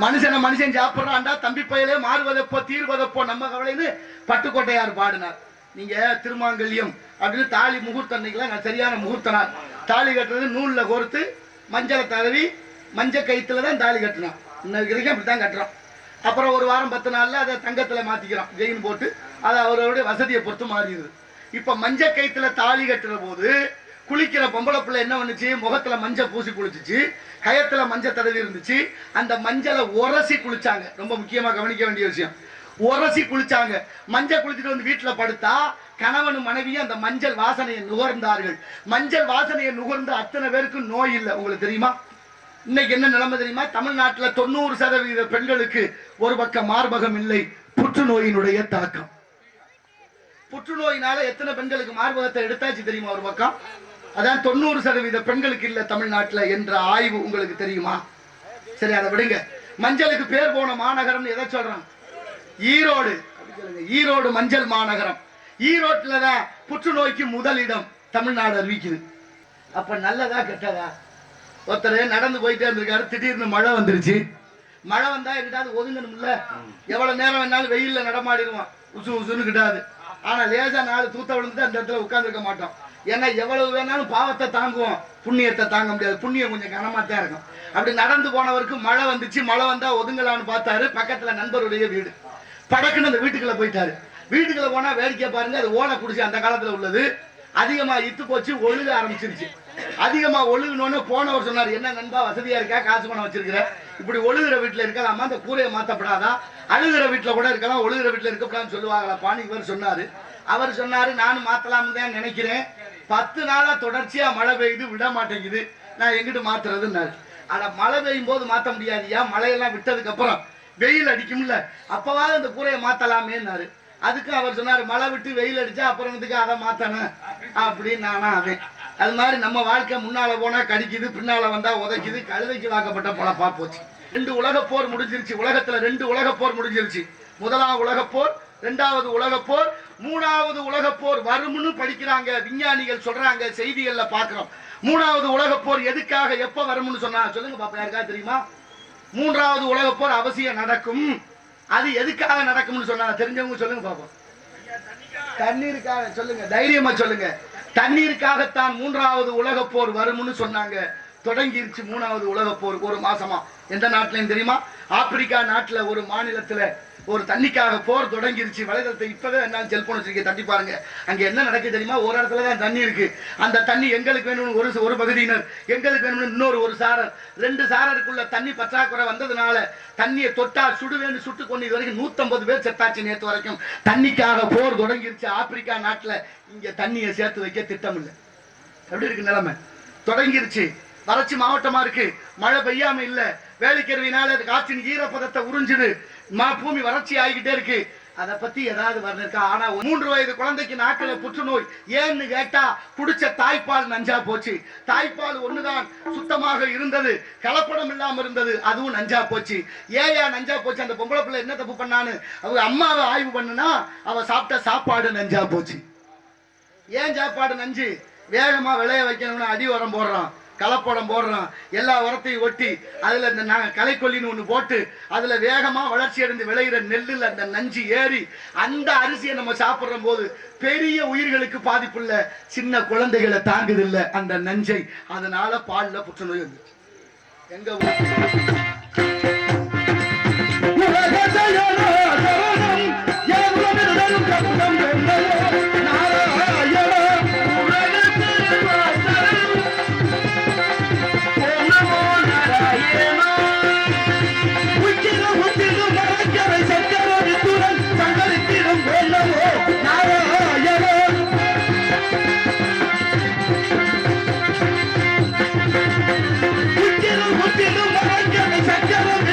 மனுஷனை மனுஷன் சாப்பிடுறான்டா, தம்பி பையலே மாறுவதப்போ தீர்வதப்போ நம்ம கவலைன்னு பட்டுக்கோட்டையார் பாடினார். நீங்க திருமாங்கல்யம் அப்படின்னு தாலி முகூர்த்தம் அன்னைக்கெல்லாம் சரியான முகூர்த்த நாள். தாலி கட்டுறது நூல்ல கோர்த்து மஞ்சளை தடவி மஞ்ச கைத்துல தான் தாலி கட்டணும். இன்னைக்கு அப்படித்தான் கட்டுறோம். அப்புறம் ஒரு வாரம் 10 நாள்ல அதை தங்கத்துல மாத்திக்கிறோம், ஜெயின் போட்டு. அது அவருடைய வசதியை பொறுத்து மாறிடுது. இப்ப மஞ்ச கைத்துல தாலி கட்டுற போது குளிக்கிற பொம்பளை பிள்ளை என்ன பண்ணுச்சு, முகத்துல மஞ்சள் பூசி குளிச்சிச்சு, கயத்துல மஞ்சள் தடவி இருந்துச்சு. அந்த மஞ்சளை உரசி குளிச்சாங்க. ரொம்ப முக்கியமா கவனிக்க வேண்டிய விஷயம், உரசி குளிச்சாங்க. மஞ்சள் குளிச்சுட்டு வந்து வீட்டுல படுத்தா கணவனும் மனைவியும் அந்த மஞ்சள் வாசனையை நுகர்ந்தார்கள். மஞ்சள் வாசனையை நுகர்ந்து அத்தனை பேருக்கு நோய் இல்லை. உங்களுக்கு தெரியுமா இன்னைக்கு என்ன நிலைமை தெரியுமா? தமிழ்நாட்டில் 90% பெண்களுக்கு ஒரு பக்கம் மார்பகம் இல்லை, புற்றுநோயினுடைய தாக்கம். புற்றுநோயினால எத்தனை பெண்களுக்கு மார்பகத்தை எடுத்தாச்சு தெரியுமா? ஒரு பக்கம். அதான் 90% பெண்களுக்கு இல்ல தமிழ்நாட்டில் என்ற ஆய்வு உங்களுக்கு தெரியுமா? சரி, அதை விடுங்க. மஞ்சளுக்கு பேர் போன மாநகரம் எதை சொல்றான்? ஈரோடு. ஈரோடு மஞ்சள் மாநகரம். ஈரோட்டுல தான் புற்றுநோய்க்கு முதலிடம் தமிழ்நாடு அறிவிக்குது. அப்ப நல்லதா கெட்டதா? ஒருத்தர் நடந்து போயிட்டே இருந்திருக்காரு, திடீர்னு மழை வந்துருச்சு. மழை வந்தா எங்கிட்டாவது ஒதுங்கணும்ல. எவ்வளவு நேரம் வேணாலும் வெயில்ல நடமாடிடுவான், உசு உசுன்னு கிட்டாது. ஆனா லேசா 4 தூத்த விழுந்துட்டு அந்த இடத்துல உட்கார்ந்துருக்க மாட்டோம். ஏன்னா எவ்வளவு வேணாலும் பாவத்தை தாங்குவோம், புண்ணியத்தை தாங்க முடியாது. புண்ணியம் கொஞ்சம் கனமா தான் இருக்கும். அப்படி நடந்து போனவருக்கு மழை வந்துச்சு. மழை வந்தா ஒதுங்கலான்னு பார்த்தாரு. பக்கத்துல நண்பருடைய வீடு. படக்குன்னு அந்த வீட்டுக்குள்ள போயிட்டாரு. வீட்டுக்குள்ள போனா வேடிக்கை பாருங்க, அது ஓலை குடிச்சு அந்த காலத்துல உள்ளது. அதிகமா இத்து போச்சு, ஒழுக ஆரம்பிச்சிருச்சு. அதிகமா ஒழுகுனோன்னு போனவர் சொன்னார், என்ன நண்பா வசதியா இருக்கா, காசு பணம் வச்சிருக்கிற, இப்படி ஒழுகிற வீட்டுல இருக்கலாமா, அந்த கூரையை மாத்தப்படாதா, அழுகிற வீட்டுல கூட இருக்கலாம், ஒழுகிற வீட்டுல இருக்கக்கூடாதுன்னு சொல்லுவாங்களாப்பான்னு இவர் சொன்னாரு. அவர் சொன்னாரு, நானும் மாத்தலாம்னு தான் நினைக்கிறேன். 10 நாளா தொடர்ச்சியா மழை பெய்யுது, விட மாட்டேங்குது, நான் எங்கிட்டு மாத்துறதுன்னாரு. ஆனா மழை பெய்யும் போது மாத்த முடியாதியா, மழையெல்லாம் விட்டதுக்கு அப்புறம் வெயில் அடிக்கும்ல, அப்பவாது அந்த கூரையை மாத்தலாமேன்னாரு. அதுக்கு அவர் சொன்னாரு, மழை விட்டு வெயில் அடிச்சா அப்புறத்துக்கு அதை மாத்தணும் அப்படின்னு. நானா அவன் அது மாதிரி நம்ம வாழ்க்கை முன்னால போனா கடிக்குது, பின்னால வந்தா உதைக்குது, கழுதைக்கு வாக்கப்பட்ட பொழப்பா போச்சு. 2 உலகப் போர் முடிஞ்சிருச்சு. உலகத்துல 2 உலகப் போர் முடிஞ்சிருச்சு. முதலாம் உலகப் போர், 2வது உலகப் போர், 3வது உலகப் போர் வரும்னு படிக்கிறாங்க விஞ்ஞானிகள், சொல்றாங்க, செய்திகள்ல பாக்குறோம். 3வது உலகப் போர் எதுக்காக எப்ப வரும்னு சொன்னா சொல்லுங்க பாப்பா, யாருக்கா தெரியுமா? 3வது உலகப் போர் அவசியம் நடக்கும். அது எதுக்காக நடக்கும்னு சொன்னா தெரிஞ்சவங்க சொல்லுங்க பாப்போம். தண்ணீருக்காக. சொல்லுங்க, தைரியமா சொல்லுங்க. தண்ணீருக்காகத்தான் 3வது உலகப் போர் வரும்னு சொன்னாங்க. தொடங்கிருச்சு 3வது உலகப் போர். 1 மாசமா. எந்த நாட்டிலையும் தெரியுமா? ஆப்பிரிக்கா நாட்டுல ஒரு மாநிலத்துல ஒரு தண்ணிக்காக போர் தொடங்கிருச்சு. வலைதளத்தை இப்பவே என்னாலும் செல்போன் வச்சிருக்கேன், தட்டி பாருங்க. அங்க என்ன நடக்குது தெரியுமா? ஒரு இடத்துல தான் தண்ணி இருக்கு. அந்த தண்ணி எங்களுக்கு வேணும்னு ஒரு பகுதியினர், எங்களுக்கு வேணும்னு இன்னொரு ஒரு சாரர், 2 சாரருக்குள்ள தண்ணி பற்றாக்குறை வந்ததுனால தண்ணியை தொட்டா சுடுவேன்னு சுட்டு கொண்டு இது வரைக்கும் 150 பேர் செத்தாச்சு நேற்று வரைக்கும். தண்ணிக்காக போர் தொடங்கிருச்சு ஆப்பிரிக்கா நாட்டுல. இங்க தண்ணியை சேர்த்து வைக்க திட்டம் இல்லை. எப்படி இருக்கு நிலைமை? தொடங்கிருச்சு. வறட்சி மாவட்டமா இருக்கு, மழை பெய்யாம இல்ல, வேலைக்கருவினால காற்றின் ஈரப்பதத்தை உறிஞ்சுது, பூமி வறட்சி ஆகிக்கிட்டே இருக்கு. அதை பத்தி ஏதாவது வரணுக்கா? ஆனா 3 வயது குழந்தைக்கு நாக்கில புற்றுநோய். ஏன்னு கேட்டா குடிச்ச தாய்ப்பால் நஞ்சா போச்சு. தாய்ப்பால் ஒண்ணுதான் சுத்தமாக இருந்தது, கலப்படம் இல்லாம இருந்தது, அதுவும் நஞ்சா போச்சு. ஏயா நஞ்சா போச்சு? அந்த பொம்பளை பிள்ளை என்ன தப்பு பண்ணான்னு அவங்க அம்மாவை ஆய்வு பண்ணுனா அவ சாப்பிட்ட சாப்பாடு நஞ்சா போச்சு. ஏன் சாப்பாடு நஞ்சு? வேகமா விளைய வைக்கணும்னு அடி உரம் போடுறான், கலப்படம் போடுறான், எல்லா உரத்தையும் ஒட்டி அதுல இந்த களைக்கொல்லின்னு ஒண்ணு போட்டு அதுல வேகமா வளர்ச்சி அடைந்து விளையிற நெல்லுல அந்த நஞ்சு ஏறி அந்த அரிசியை நம்ம சாப்பிடுற போது பெரிய உயிர்களுக்கு பாதிப்பு இல்ல, சின்ன குழந்தைகளை தாங்குது இல்ல அந்த நஞ்சை. அதனால பால்ல புற்றுநோய் வந்து எங்க சக்கரம்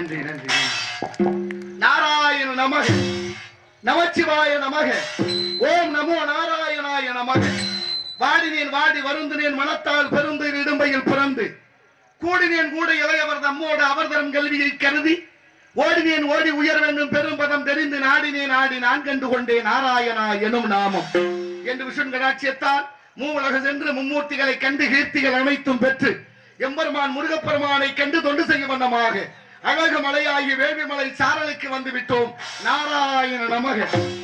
நன்றி நன்றி. நாராயண நமக, நமச்சிவாய நமக, ஓம் நமோ நாராயணாய நமக. வாடினேன் வாடி வருந்தினேன் மனத்தால் பெருந்து இடும்பையில் பிறந்து கூடினேன் கூட இளையவர் தம்மோடு அவர் தரும் கல்வியை கருதி ஓடினேன் ஓடி உயர் வேண்டும் பெரும் பதம் தெரிந்து நாடினேன் ஆடி நான் கண்டு கொண்டேன் நாராயணா எனும் நாமம் என்று விஷ்ணு கடாட்சியத்தால் மூவுலக சென்று மும்மூர்த்திகளை கண்டு கீர்த்திகள் அனைத்தும் பெற்று எம்பெருமான் முருகப்பெருமானை கண்டு தொண்டு செய்ய வண்ணமாக அழகு மலையாகி வேள்வி மலை சாரலுக்கு வந்து விட்டோம். நாராயண நமக.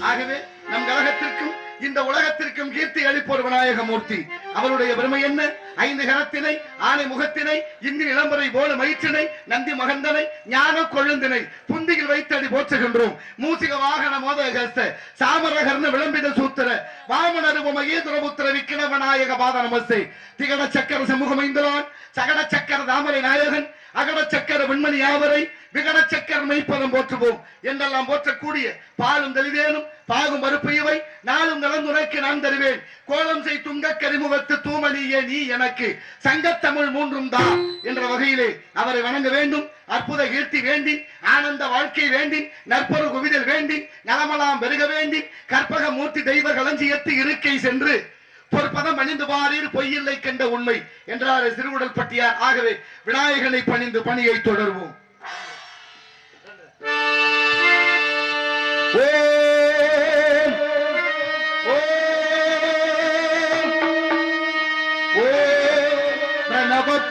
ஆகவே நம் கழகத்திற்கும் இந்த உலகத்திற்கும் கீர்த்தி அளிப்போர் விநாயகமூர்த்தி. அவருடைய பெருமை என்ன? 5 கரத்தினை, ஆனை முகத்தினை, இந்தி இளம்பரை போல மயிற்றினை, நந்தி மகந்தனை, ஞான கொழுந்தினை புந்தியில் வைத்தடி போற்றுகின்றோம். மூசிக வாகன மோதகஸ்த சாமரகர்ண விளம்பித சூத்திர வாமனருவ மகேந்திரபுத்திர விக்கின விநாயக பாத நமஸ்தே. திகட சக்கர சமூகமைந்தலான் சகட சக்கர தாமரை நாயகன் அகட சக்கர வெண்மணி யாவரை விகட சக்கர மெய்ப்பதம் போற்றுவோம் என்றெல்லாம் போற்றக்கூடிய பாலும் தெளிவேனும் பாகும் மறுப்பு இவை நாளும் நலந்துரைக்கு நான் தருவேன். கோலம் செய் துங்க கரிமுகத்து தூமணியே நீ எனக்கு சங்கத்தமிழ் 3 தான் என்ற வகையிலே அவரை வணங்க வேண்டும். அற்புத கீர்த்தி வேண்டி, ஆனந்த வாழ்க்கை வேண்டி, நற்பொரு குவிதல் வேண்டி, நலமலாம் பெருக வேண்டி, கற்பக மூர்த்தி தெய்வ களஞ்சியத்து இருக்கை சென்று பொற்பதம் அணிந்து பாரீர் பொய்யில்லை கண்ட உண்மை என்றார் சிறுகுடல் பட்டியார். ஆகவே விநாயகனை பணிந்து பணியை தொடர்வோம்.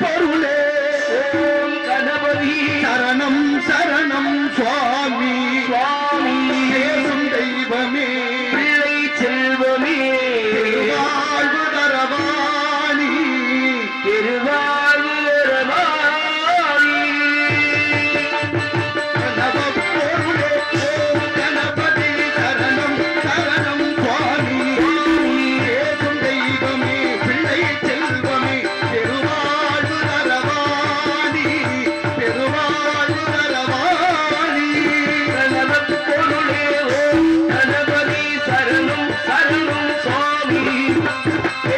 பொருளே ஓம் கணபதி சரணம் சரணம் சுவாமி சுவாமி ஏசும் தெய்வமே பிள்ளை செல்வமே திருவாழ்வு தரவாணி திருவாழ்வு தரவாணி கணபொருளே ஓம் கணபதி சரணம் சரணம் சுவாமி ஏசும் தெய்வமே பிள்ளை செல்வமே திருவாழ்வு தரவாணி பெருவாழ்வு தரவாணி கணபொருளே ஓம் கணபதி சரணம் சரணம் சுவாமி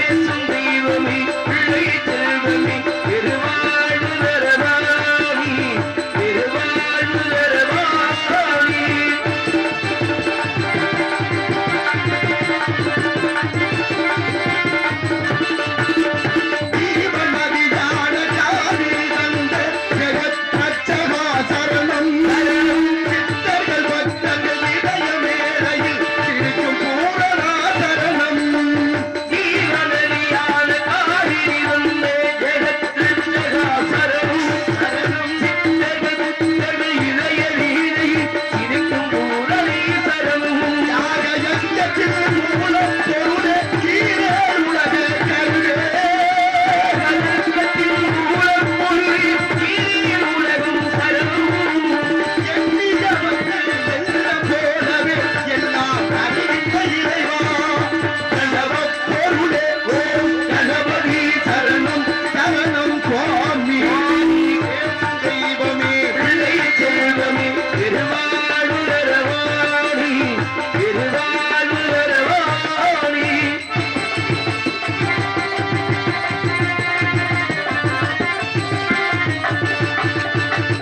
ஏசும் தெய்வமே பிள்ளை செல்வமே திருவாழ்வு தரவாணி திருவாழ்வு தரவாணி. தீபநதியான ஜாதி தந்த ஜெகத்ரட்சகா சரணம் சித்தர்கள் பக்தர்கள் இதயமேடையில் சிரிக்கும் பூரணா சரணம். தீபநதியான ஜாதி தந்த ஜெகத்ரட்சகா சரணம் சரணம் சித்தர்கள் பக்தர்கள் இதயமேடையில் சிரிக்கும் பூரணி சரணம். யாக யஜ்ஞத்தில் மூலம் பொருளே கீழே உலக கருவே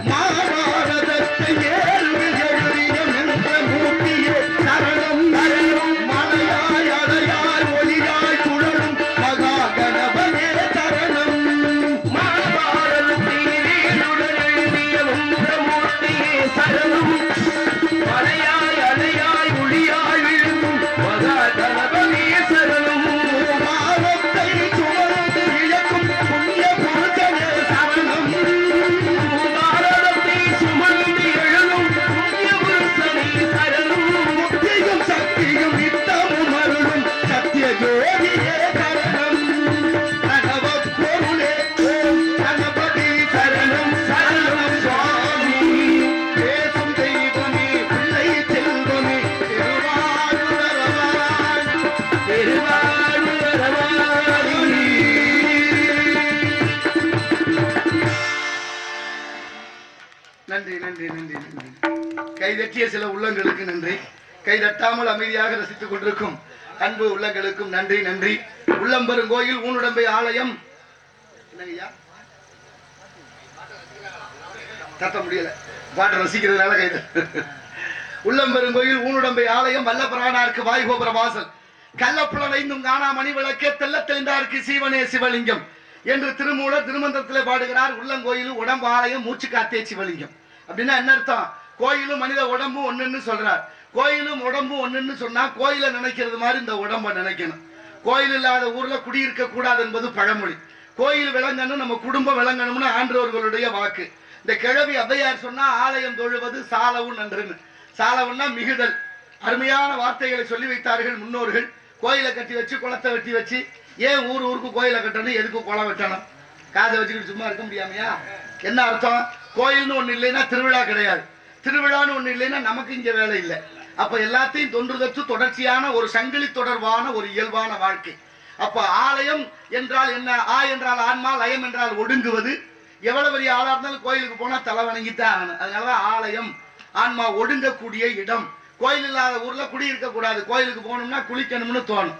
மாபாரதத்தை ஏறுவில் எழுதிய மென்ற மூர்த்தியே சரணம் சரணம் மலையாய் அலையாய் ஒளியாய் சுழலும் மகா கணபதியே சரணம். மாபாரதத்தை ஏறுவில் எழுதிய மென்ற மூர்த்தியே சரணம் மலையாய் அலையாய் ஒளியாய் விழும் மகா கணபதியே சரணம். மானத்தை சுமந்து இழக்கும் புண்ணிய புருஷனே சரணம். பாரதத்தை சுமந்து எழுதும் புண்ணிய புருஷனே சரணம். முக்தியும் சக்தியும் நித்தமும் அருளும் சத்திய ஜோதியே சரணம். கணபொருளே ஓம் கணபதி சரணம் சரணம் சுவாமி பேசும் தெய்வமே பிள்ளை செல்வமே திருவாழ்வு தரவாணி திருவாழ்வு தரவாணி. நன்றி நன்றி நன்றி நன்றி. கைதட்டிய சில உள்ளங்களுக்கு நன்றி. கைதட்டாமல் அமைதியாக ரசித்துக் கொண்டிருக்கும் அன்பு உள்ளங்களுக்கும் நன்றி நன்றி. உள்ளம்பெருங்கோயில் ஊனுடம்பை ஆலயம் என்னங்கய்யா தட்ட முடியல. பாட்டு ரசிக்கிறதுனால கைது. உள்ளம் பெருங்கோயில் ஊனுடம்பை ஆலயம் வல்ல பிரானாருக்கு வாய்கோபுர வாசல் கள்ளப்புலனைந்தும் காணா மணி விளக்கே தெல்ல தெளிந்தாருக்கு சீவனே சிவலிங்கம் என்று திருமூலர் திருமந்திரத்திலே பாடுகிறார். உள்ளங்கோயிலும் உடம்பு ஆலயம் மூச்சு காத்தே சிவலிங்கம். அப்படின்னா என்ன அர்த்தம்? கோயிலும் மனித உடம்பும் ஒண்ணுன்னு சொல்றார். கோயிலும் உடம்பும் ஒண்ணுன்னு சொன்னா கோயிலை நினைக்கிறது மாதிரி இந்த உடம்ப நினைக்கணும். கோயில் இல்லாத ஊர்ல குடியிருக்க கூடாது என்பது பழமொழி. கோயில் விளங்கணும், நம்ம குடும்பம் விளங்கணும்னு ஆன்றோர்களுடைய வாக்கு. இந்த கிழவி ஔவையார் சொன்னா ஆலயம் தொழுவது சாலவும் நன்றுன்னு. சாலவுன்னா மிகுதல். அருமையான வார்த்தைகளை சொல்லி வைத்தார்கள் முன்னோர்கள். கோயிலை கட்டி வச்சு குளத்தை வெட்டி வச்சு, ஏன் ஊருக்கு கோயிலை கட்டணும், எதுக்கு குளம் வெட்டணும்? காதை வச்சுக்கிட்டு சும்மா இருக்க முடியாமையா? என்ன அர்த்தம்? கோயில்னு ஒண்ணு இல்லைன்னா திருவிழா கிடையாது, திருவிழான்னு ஒண்ணு இல்லைன்னா நமக்கு இங்க வேலை இல்லை. அப்ப எல்லாத்தையும் தொன்றுதற்று தொடர்ச்சியான ஒரு சங்கிலி தொடர்பான ஒரு இயல்பான வாழ்க்கை. அப்ப ஆலயம் என்றால் என்ன? ஆ என்றால் ஆன்மா, லயம் என்றால் ஒடுங்குவது. எவ்வளவு பெரிய ஆளா இருந்தாலும் கோயிலுக்கு போனா தலை வணங்கித்தான் ஆகணும். அதனாலதான் ஆலயம், ஆன்மா ஒடுங்கக்கூடிய இடம். கோயில் இல்லாத ஊர்ல குடியிருக்க கூடாது. கோயிலுக்கு போகணும்னா குளிக்கணும்னு தோணும்,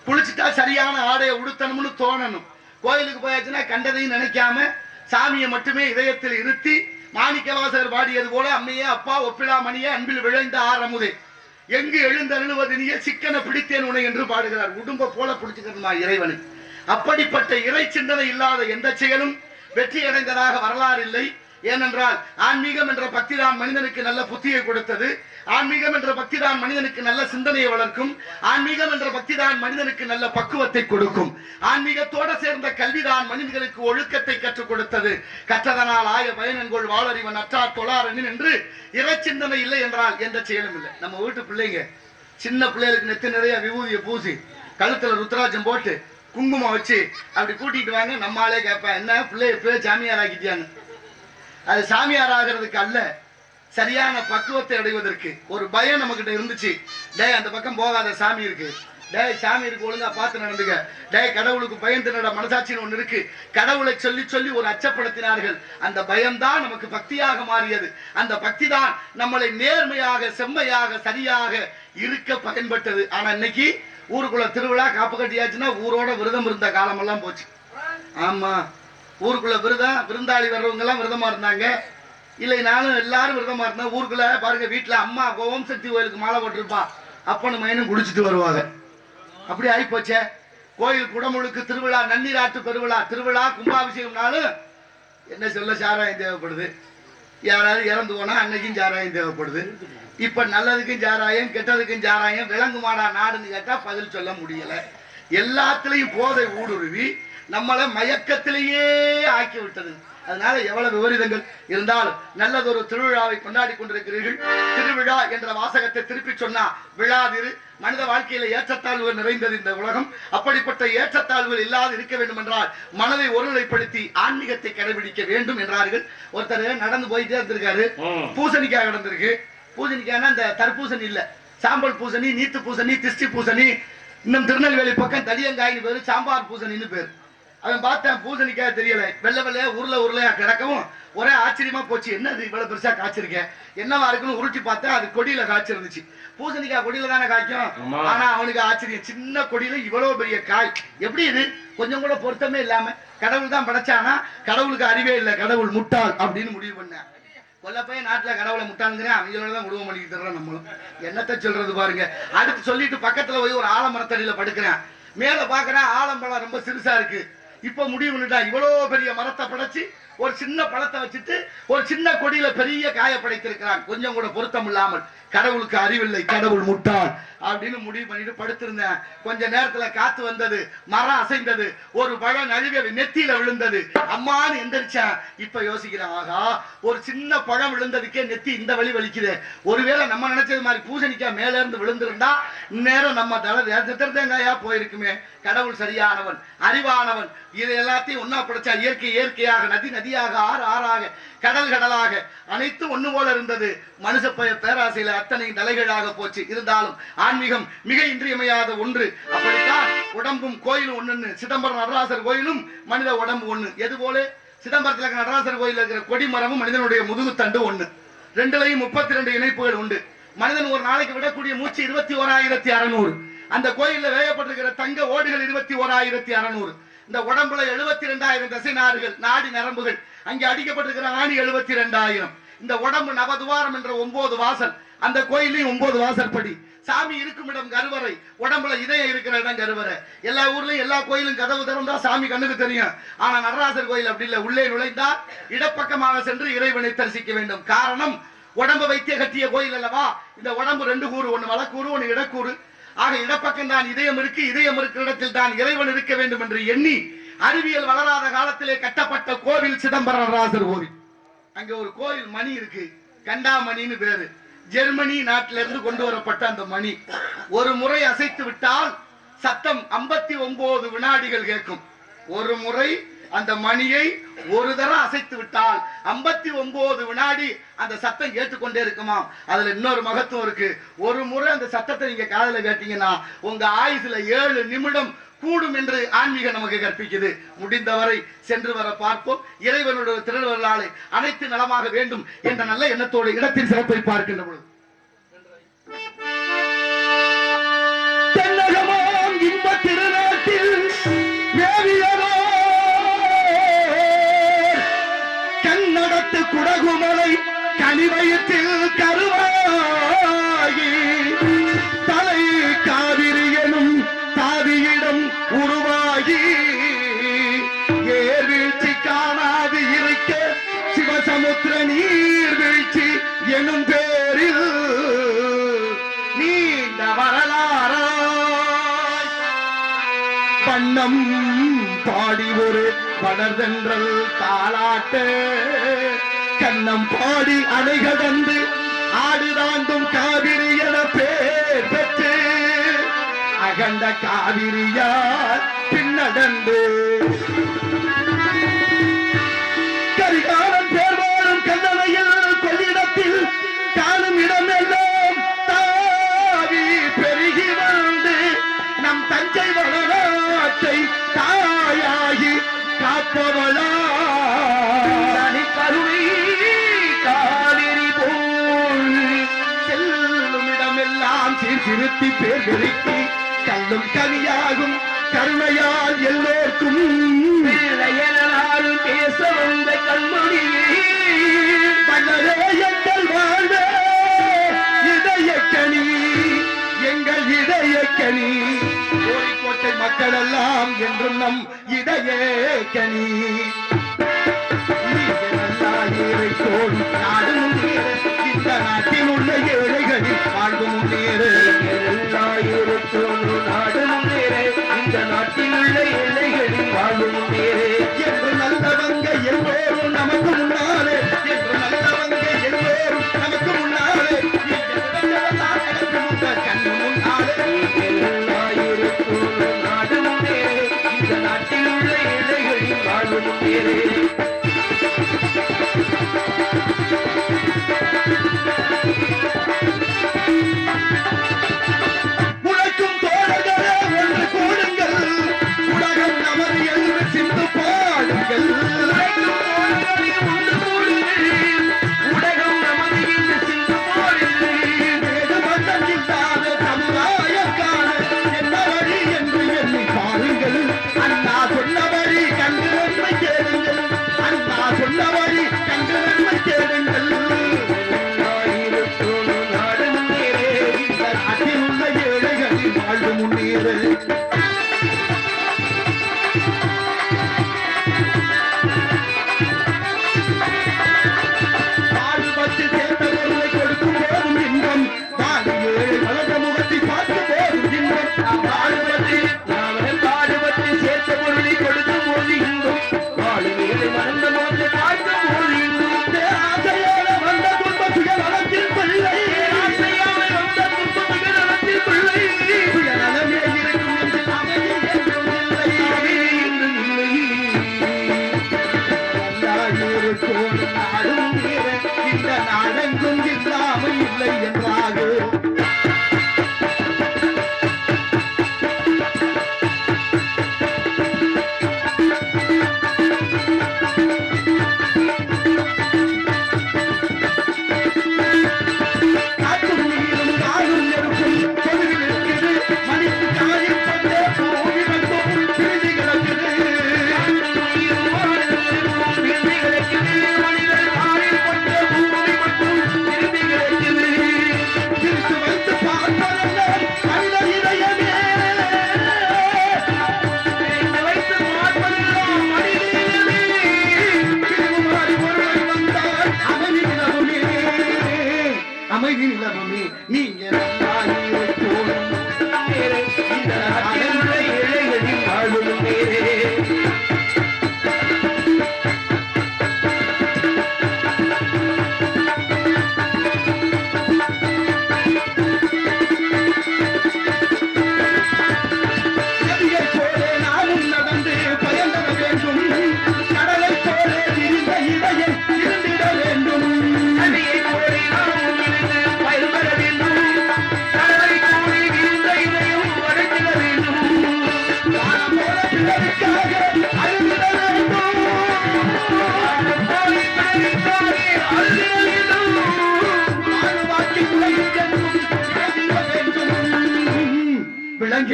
குளிச்சுட்டா சரியான ஆடையை உடுத்தணும்னு தோணணும். கோயிலுக்கு போயாச்சுன்னா கண்டதையும் நினைக்காம சாமியை மட்டுமே இதயத்தில் இருத்தி மாணிக்கவாசகர் பாடியது போல அம்மையே அப்பா ஒப்பிலா மணியே அன்பில் விளைந்த ஆரமுதே எங்கு எழுந்தருளுவது நீயே சிக்கன பிடித்தேன் உனை என்று பாடுகிறார். உடும்ப போல பிடிச்சுக்கிறதுமா இறைவனை. அப்படிப்பட்ட இறை சிந்தனை இல்லாத எந்த செயலும் வெற்றி அடைந்ததாக வரலாறு இல்லை. ஏனென்றால் ஆன்மீகம் என்ற பக்தி தான் மனிதனுக்கு நல்ல புத்தியை கொடுத்தது. ஆன்மீகம் என்ற பக்தி தான் மனிதனுக்கு நல்ல சிந்தனையை வளர்க்கும். ஆன்மீகம் என்ற பக்தி தான் மனிதனுக்கு நல்ல பக்குவத்தை கொடுக்கும். ஆன்மீகத்தோட சேர்ந்த கல்விதான் மனிதர்களுக்கு ஒழுக்கத்தை கற்றுக் கொடுத்தது. கற்றதனால் ஆய பயனன்கொள் வாழறிவன் அற்றார் தொழாரனின் என்று இறை சிந்தனை இல்லை என்றால் எந்த செயலும் இல்லை. நம்ம வீட்டு பிள்ளைங்க சின்ன பிள்ளைகளுக்கு நெத்து நிறைய விபூதியை பூசி கழுத்துல ருத்ராட்சம் போட்டு குங்குமம் வச்சு அப்படி கூட்டிட்டு வாங்க. நம்மளாலே கேட்பேன், என்ன பிள்ளைய போய் சாமியார் ஆக்கிட்டியான்னு. அது சாமியார் ஆகிறதுக்கு அல்ல, சரியான பக்குவத்தை அடைவதற்கு. ஒரு பயம் நம்ம கிட்ட இருந்துச்சு. டே அந்த பக்கம் போகாத, சாமி இருக்கு. டே சாமி இருக்கு, ஒழுங்கா பார்த்து நடந்துக்க. டே கடவுளுக்கு பயந்து மனசாட்சின்னு ஒண்ணு இருக்கு. கடவுளை சொல்லி சொல்லி ஒரு அச்சப்படுத்தினார்கள். அந்த பயம்தான் நமக்கு பக்தியாக மாறியது. அந்த பக்தி தான் நம்மளை நேர்மையாக செம்மையாக சரியாக இருக்க பயன்பட்டது. ஆனா இன்னைக்கு ஊருக்குள்ள திருவிழா காப்பு கட்டியாச்சுன்னா ஊரோட விரதம் இருந்த காலமெல்லாம் போச்சு. ஆமா, ஊருக்குள்ள விருந்தாளி வர்றவங்க எல்லாம் விரதமா இருந்தாங்க. இல்லை நானும் எல்லாரும் விரதமா இருந்தேன். ஊருக்குள்ள பாருங்க, வீட்டுல அம்மா ஓம் சக்தி கோயிலுக்கு மாலை போட்டிருப்பா, அப்பனும் மையனும் குடிச்சிட்டு வருவாங்க. அப்படி ஆகி போச்சே. கோயில் குடமுழுக்கு திருவிழா, நன்னீராட்டு பெருவிழா, திருவிழா கும்பாபிஷேகம்னாலும் என்ன சொல்ல சாராயம் தேவைப்படுது. யாராவது இறந்து போனா அன்னைக்கும் சாராயம் தேவைப்படுது. இப்ப நல்லதுக்கும் சாராயம், கெட்டதுக்கும் சாராயம். விளங்குமாடா நாடுன்னு கேட்டா பதில் சொல்ல முடியல. எல்லாத்திலையும் போதை ஊடுருவி நம்மளை மயக்கத்திலேயே ஆக்கி விட்டது. அதனால எவ்வளவு விபரீதங்கள் இருந்தாலும் நல்லதொரு திருவிழாவை கொண்டாடி கொண்டிருக்கிறீர்கள். திருவிழா என்ற வாசகத்தை திருப்பி சொன்னா விழாதிரு. மனித வாழ்க்கையில ஏற்றத்தாழ்வுகள் நிறைந்தது இந்த உலகம். அப்படிப்பட்ட ஏற்றத்தாழ்வுகள் இல்லாது இருக்க வேண்டும் என்றால் மனதை ஒருநிலைப்படுத்தி ஆன்மீகத்தை கடைபிடிக்க வேண்டும் என்றார்கள். ஒருத்தர் நடந்து போயிட்டே இருந்திருக்காரு. பூசணிக்காய் நடந்திருக்கு. பூசணிக்காய்னா இந்த தர்பூசணி இல்ல, சாம்பல் பூசணி, நீத்து பூசணி, திஷ்டி பூசணி. இன்னும் திருநெல்வேலி பக்கம் தடியங்காயின்னு பேரு, சாம்பார் பூசணின்னு பேரு. அவன் பார்த்தேன், பூசணிக்காய் தெரியல, வெள்ளை வெள்ளையா உருளையா கிடக்கவும் ஒரே ஆச்சரியமா போச்சு. என்னது இவ்வளவு பெருசா காய்ச்சிருக்கேன், என்னவா இருக்குன்னு உருட்டி பார்த்தேன். அது கொடியில காய்ச்சிருந்துச்சு. பூசணிக்காய் கொடியில தானே காய்க்கும். ஆனா அவனுக்கு ஆச்சரியம், சின்ன கொடியில இவ்வளவு பெரிய காய். எப்படி இது? கொஞ்சம் கூட பொருத்தமே இல்லாம கடவுள் தான் படைச்சானா? கடவுளுக்கு அறிவே இல்லை, கடவுள் முட்டாள் அப்படின்னு முடிவு பண்ண. கொல்லப்பைய நாட்டுல கடவுளை முட்டாளுங்கிறேன், அவங்களோட தான் உருவம் பண்ணிக்கிட்டு தர்றோம். நம்மளும் என்னத்த சொல்றது பாருங்க. அடுத்து சொல்லிட்டு பக்கத்துல போய் ஒரு ஆலமரத்தடியில படுக்கிறேன். மேல பாக்குறேன் ஆலம்பழம் ரொம்ப சிறுசா இருக்கு. இப்ப முடிவு பண்ணிட்டா, இவ்வளவு பெரிய மரத்தை படைச்சு ஒரு சின்ன பழத்தை வச்சுட்டு ஒரு சின்ன கொடியில பெரிய காய படைத்திருக்கிறான். கொஞ்சம் கூட பொருத்தம் இல்லாமல். கடவுளுக்கு அறிவில்லை, கடவுள் முட்டாள் அப்படின்னு முடிவு பண்ணிட்டு படுத்திருந்தேன். கொஞ்ச நேரத்துல காத்து வந்தது, மரம் அசைந்தது, ஒரு பழம் நழுவி நெத்தியில விழுந்தது. அம்மான்னு எந்திரிச்சேன். இப்ப யோசிக்கிறேன், ஆகா ஒரு சின்ன பழம் விழுந்ததுக்கே நெத்தி இந்த வழி வலிக்குது. ஒருவேளை நம்ம நினைச்சது மாதிரி பூசணிக்காய் மேல இருந்து விழுந்திருந்தா நேரம் நம்ம தேங்காயா போயிருக்குமே. கடவுள் சரியானவன், அறிவானவன். இதை எல்லாத்தையும் ஒன்னா படைச்சா இயற்கை இயற்கையாக, நதி நதியாக, ஆறு ஆறாக, கடல் கடலாக அனைத்தும் ஒண்ணு போல இருந்தது. மனுஷ பேராசையில அத்தனை தலைகளாக போச்சு. இருந்தாலும் ஆன்மீகம் மிக இன்றியமையாத ஒன்று. அப்படித்தான் உடம்பும் கோயிலும் ஒண்ணுன்னு. சிதம்பரம் நடராசர் கோயிலும் மனித உடம்பு ஒண்ணு. எது போல சிதம்பரத்துல நடராசர் கோயில் இருக்கிற கொடிமரமும் மனிதனுடைய முதுகு தண்டு ஒண்ணு. ரெண்டுலையும் 32 இணைப்புகள் உண்டு. மனிதன் ஒரு நாளைக்கு விடக்கூடிய மூச்சு 21,600. அந்த கோயில்ல வேயப்பட்டிருக்கிற தங்க ஓடுகள் 21,600. இந்த உடம்புல 72,000 தசை நார்கள், நாடி நரம்புகள். அங்கே அடிக்கப்பட்டிருக்கிற ஆணி 72,000. இந்த உடம்பு நவதுவாரம் என்ற 9 வாசல், அந்த கோயிலையும் 9 வாசல் படி. சாமி இருக்கும் இடம் கருவறை, உடம்புல இதயம் இருக்கிற இடம் கருவறை. எல்லா ஊர்லயும் எல்லா கோயிலும் கதவு திறந்தா சாமி கண்ணுக்கு தெரியும். ஆனா நடராசர் கோயில் அப்படி இல்லை. உள்ளே நுழைந்தா இடப்பக்கமாக சென்று இறைவனை தரிசிக்க வேண்டும். காரணம், உடம்பு வைத்திய கட்டிய கோயில் அல்லவா. இந்த உடம்பு 2 கூறு, ஒன்னு வலக்கூறு ஒன்னு இடக்கூறு. ஆக இடப்பக்கம் தான் இதயம் இருக்கு, இதயம் இருக்கிற இடத்தில் தான் இறைவன் இருக்க வேண்டும் என்று எண்ணி அறிவியல் வளராத காலத்திலே கட்டப்பட்ட கோவில் சிதம்பரம் நடராசர் கோவில். அங்க ஒரு கோயில் மணி இருக்கு, கண்டாமணின்னு பேரு. ஜெர்மனி நாட்டிலிருந்து கொண்டு வரப்பட்ட அந்த மணி ஒரு முறை அசைத்து விட்டால் சத்தம் 59 வினாடிகள் கேட்கும். ஒரு முறை அந்த மணியை ஒரு தரம் அசைத்து விட்டால் 59 வினாடி அந்த சத்தம் கேட்டுக்கொண்டே இருக்குமாம். அதுல இன்னொரு மகத்துவம் இருக்கு. ஒரு முறை அந்த சத்தத்தை நீங்க காதுல கேட்டீங்கன்னா உங்க ஆயுசுல 7 நிமிடம் கூடும் என்று ஆன்மீகம் நமக்கு கற்பிக்குது. முடிந்தவரை சென்று வர பார்ப்போம். இறைவனுடைய திருவருளாலே அனைத்து நலமாக வேண்டும் என்ற நல்ல எண்ணத்தோடு இடத்தின் சிறப்பை பார்க்கின்ற பொழுது தென்னகமாம் இன்ப திருநாட்டில் கண்ணடத்து குடகுமலை கனிவயத்தில் கருவாகி தலை காவிரி எனும் தாதியிடம் உருவாகி ஏர்வீழ்ச்சி காணாது இருக்க சிவசமுத்திர நீர்வீழ்ச்சி எனும் பேரில் நீண்ட வரலாறாய் பண்ணம் பாடி ஒரு படர்தென்றல் தாளாட்ட கண்ணம் பாடி அணைகடந்து ஆடுதாண்டும் காவிரி என பேர் பெற்று அகண்ட காவிரியார் பின்னடந்து கரிகாலன் பேர் வாழும் கல்லணையில் கொள்ளிடத்தில் காணும் இடமெல்லாம் தாவி பெருகி வந்து நம் தஞ்சை வளநாட்டை தாயாகி காப்பவளா கருணை காவிரி போல் செல்லும் இடமெல்லாம் சீர்திருத்தி பேர் பெருக்கி கல்லும் கனியாகும் கருணையால் எல்லோருக்கும் பேச வந்த கண்மொழியே எங்கள் வாழ்வ இதயக்கணி எங்கள் இதயக்கணி கோரிக்கோட்டை மக்கள் எல்லாம் என்றும் நம் இதயக்கணி நாடு முன்னேற இந்த நாட்டில் உள்ள ஏழைகளில் வாழ்வு முன்னேற நாடு முன்னேற இந்த நாட்டில் உள்ள ஏழைகளில் வாழ்வு முன்னேற என்று நல்லவங்க எல்லோரும் நமக்கு முன்னாலே என்று நல்லவங்க எல்லோரும் நமக்கு முன்னாலே கண்ணு முன்னாலே நாடு முன்னேற இந்த நாட்டில் உள்ள ஏழைகளில் வாழ்வு முன்னேற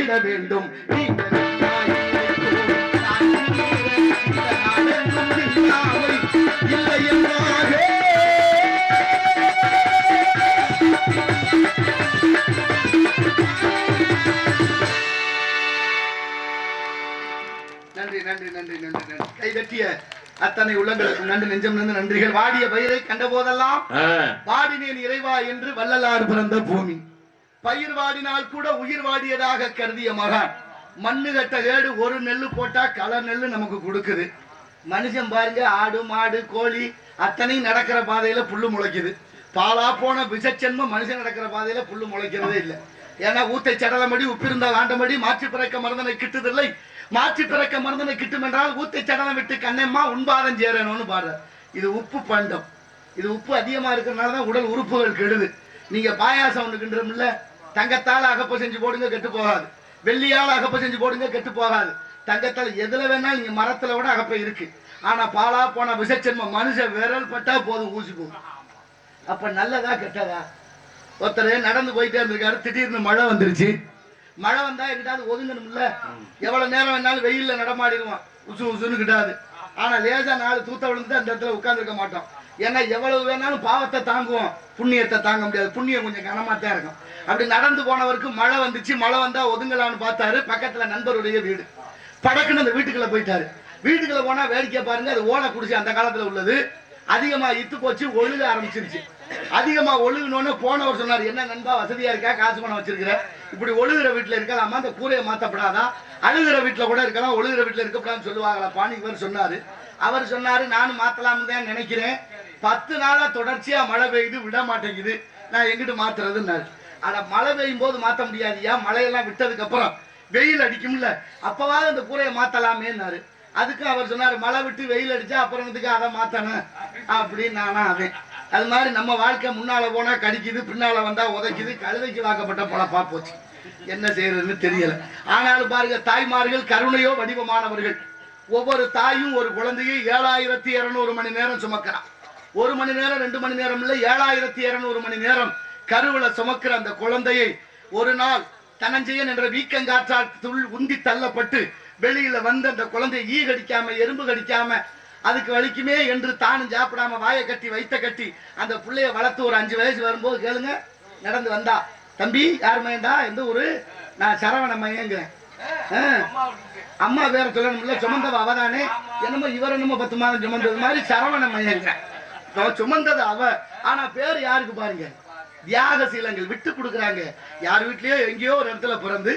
வாழ்ந்திட வேண்டும். நீங்கள் இல்லை என்றாலே நன்றி நன்றி நன்றி நன்றி நன்றி. கை தட்டிய அத்தனை உள்ளங்களுக்கு நன்றி, நெஞ்சம் நின்று நன்றிகள். வாடிய பயிரை கண்ட போதெல்லாம் வாடினேன் இறைவா என்று வள்ளலார் பிறந்த பூமி. பயிர் வாடினால் கூட உயிர் வாடியதாக கருதிய மகான். மண்ணு கட்ட கேடு ஒரு நெல்லு போட்டா கலர் நெல்லு நமக்கு கொடுக்குது. மனுஷன் பாருங்க, ஆடு மாடு கோழி அத்தனையும் நடக்கிற பாதையில புல்லு முளைக்குது. பாலா போன விஷச்சென்மம் மனுஷன் நடக்கிற பாதையில புல்லு முளைக்கிறதே இல்லை. ஏன்னா ஊத்தை சடலமடி உப்பிருந்த ஆண்டமடி மாற்றி பிறக்க மருந்தனை கிட்டுதில்லை. மாற்றி பிறக்க மருந்தனை கிட்டும் என்றால் ஊத்தை சடலம் விட்டு கண்ணம்மா உண்பாதம் சேரணும்னு பாடுற. இது உப்பு பண்டம். இது உப்பு அதிகமா இருக்கிறதுனாலதான் உடல் உறுப்புகள் கெடுது. நீங்க பாயாசம் ஒண்ணு கிண்டுறோம்ல, தங்கத்தால் அகப்ப செஞ்சு போடுங்க கெட்டு போகாது. வெள்ளியால் அகப்ப செஞ்சு போடுங்க கெட்டு போகாது. தங்கத்தால் எதுல வேணாலும் நீங்க மரத்துல விட அகப்ப இருக்கு. ஆனா பாலா போன விஷச்சென்மம் மனுஷன் விரல் பட்டா போதும் ஊசி போகும். அப்ப நல்லதா கெட்டதா? ஒருத்தர் நடந்து போயிட்டே இருந்திருக்காரு, திடீர்னு மழை வந்துருச்சு. மழை வந்தா எங்கிட்டாவது ஒதுங்கணும்ல. எவ்வளவு நேரம் வேணாலும் வெயில்ல நடமாடிடுவான், உசு உசுன்னு கிட்டாது. ஆனா லேசா 4 தூத்த விழுந்து அந்த இடத்துல உட்கார்ந்துருக்க மாட்டோம். ஏன்னா எவ்வளவு வேணாலும் பாவத்தை தாங்குவோம், புண்ணியத்தை தாங்க முடியாது. புண்ணியம் கொஞ்சம் கனமா தான் இருக்கும். அப்படி நடந்து போனவருக்கு மழை வந்துச்சு. மழை வந்தா ஒதுங்கலான்னு பார்த்தாரு. பக்கத்துல நண்பருடைய வீடு. படக்குன்னு அந்த வீட்டுக்குள்ள போயிட்டாரு. வீட்டுக்குள்ள போனா வேடிக்கை பாருங்க, அது ஓலை குடிச்சு அந்த காலத்துல உள்ளது. அதிகமா இத்து போச்சு, ஒழுக ஆரம்பிச்சிருச்சு. அதிகமா ஒழுகுனோன்னு போனவர் சொன்னார், என்ன நண்பா வசதியா இருக்கா, காசு பணம் வச்சிருக்கிற, இப்படி ஒழுகுற வீட்டுல இருக்கலாமா, அந்த கூரையை மாத்தப்படாதா, அழுகிற வீட்டுல கூட இருக்கலாம், ஒழுகுற வீட்டுல இருக்கக்கூடாதுன்னு சொல்லுவாங்களாப்பான்னு இவர் சொன்னாரு. அவர் சொன்னாரு, நானும் மாத்தலாம்னு தான் நினைக்கிறேன். 10 நாளா தொடர்ச்சியா மழை பெய்யுது, விட மாட்டேங்குது, நான் எங்கிட்டு மாத்துறதுன்னாரு. ஆனா மழை பெய்யும் போது மாத்த முடியாதியா, மழையெல்லாம் விட்டதுக்கு அப்புறம் வெயில் அடிக்கும்ல, அப்பவாவது அந்த கூரையை மாத்தலாமேன்னாரு. அதுக்கு அவர் சொன்னாரு, மழை விட்டு வெயில் அடிச்சா அப்புறத்துக்கு அதை மாத்தணும் அப்படின்னு. நானா அவன் அது மாதிரி நம்ம வாழ்க்கை முன்னால போனா கடிக்குது, பின்னால வந்தா உதைக்குது, கழுதைக்கு வாக்கப்பட்ட பொழப்பா போச்சு. என்ன செய்யறதுன்னு தெரியல. ஆனாலும் பாருங்க, தாய்மார்கள் கருணையோ வடிவமானவர்கள். ஒவ்வொரு தாயும் ஒரு குழந்தையை 7200 மணி நேரம் சுமக்கிறான். 1 மணி நேரம் 2 மணி நேரம் இல்ல, 7200 மணி நேரம் கருவில சுமக்கிற அந்த குழந்தையை ஒரு நாள் தனஞ்செயன் என்ற வீக்கங்காற்றால் உந்தி தள்ளப்பட்டு வெளியில வந்து அந்த குழந்தையை ஈ கடிக்காம எறும்பு கடிக்காம அதுக்கு வலிக்குமே என்று தானும் சாப்பிடாம வாயை கட்டி வைத்த கட்டி அந்த பிள்ளைய வளர்த்து ஒரு 5 வயசு வரும்போது கேளுங்க, நடந்து வந்தா, தம்பி யார் மையண்டா, எந்த ஊரு, நான் சரவண மையங்கிறேன். அம்மா வேற சொல்லணும்ல, சுமந்தவ அவதானே, என்னமோ இவர் என்னமோ 10 மாதம் சுமந்தது மாதிரி சரவண மையங்கிறேன். சுமந்தது அவ. ஆனா பேர் யாருக்கு பாருங்க, தியாகசீலங்கள் விட்டு கொடுக்குறாங்க. யார் வீட்லயோ எங்கேயோ ஒரு இடத்துல பிறந்து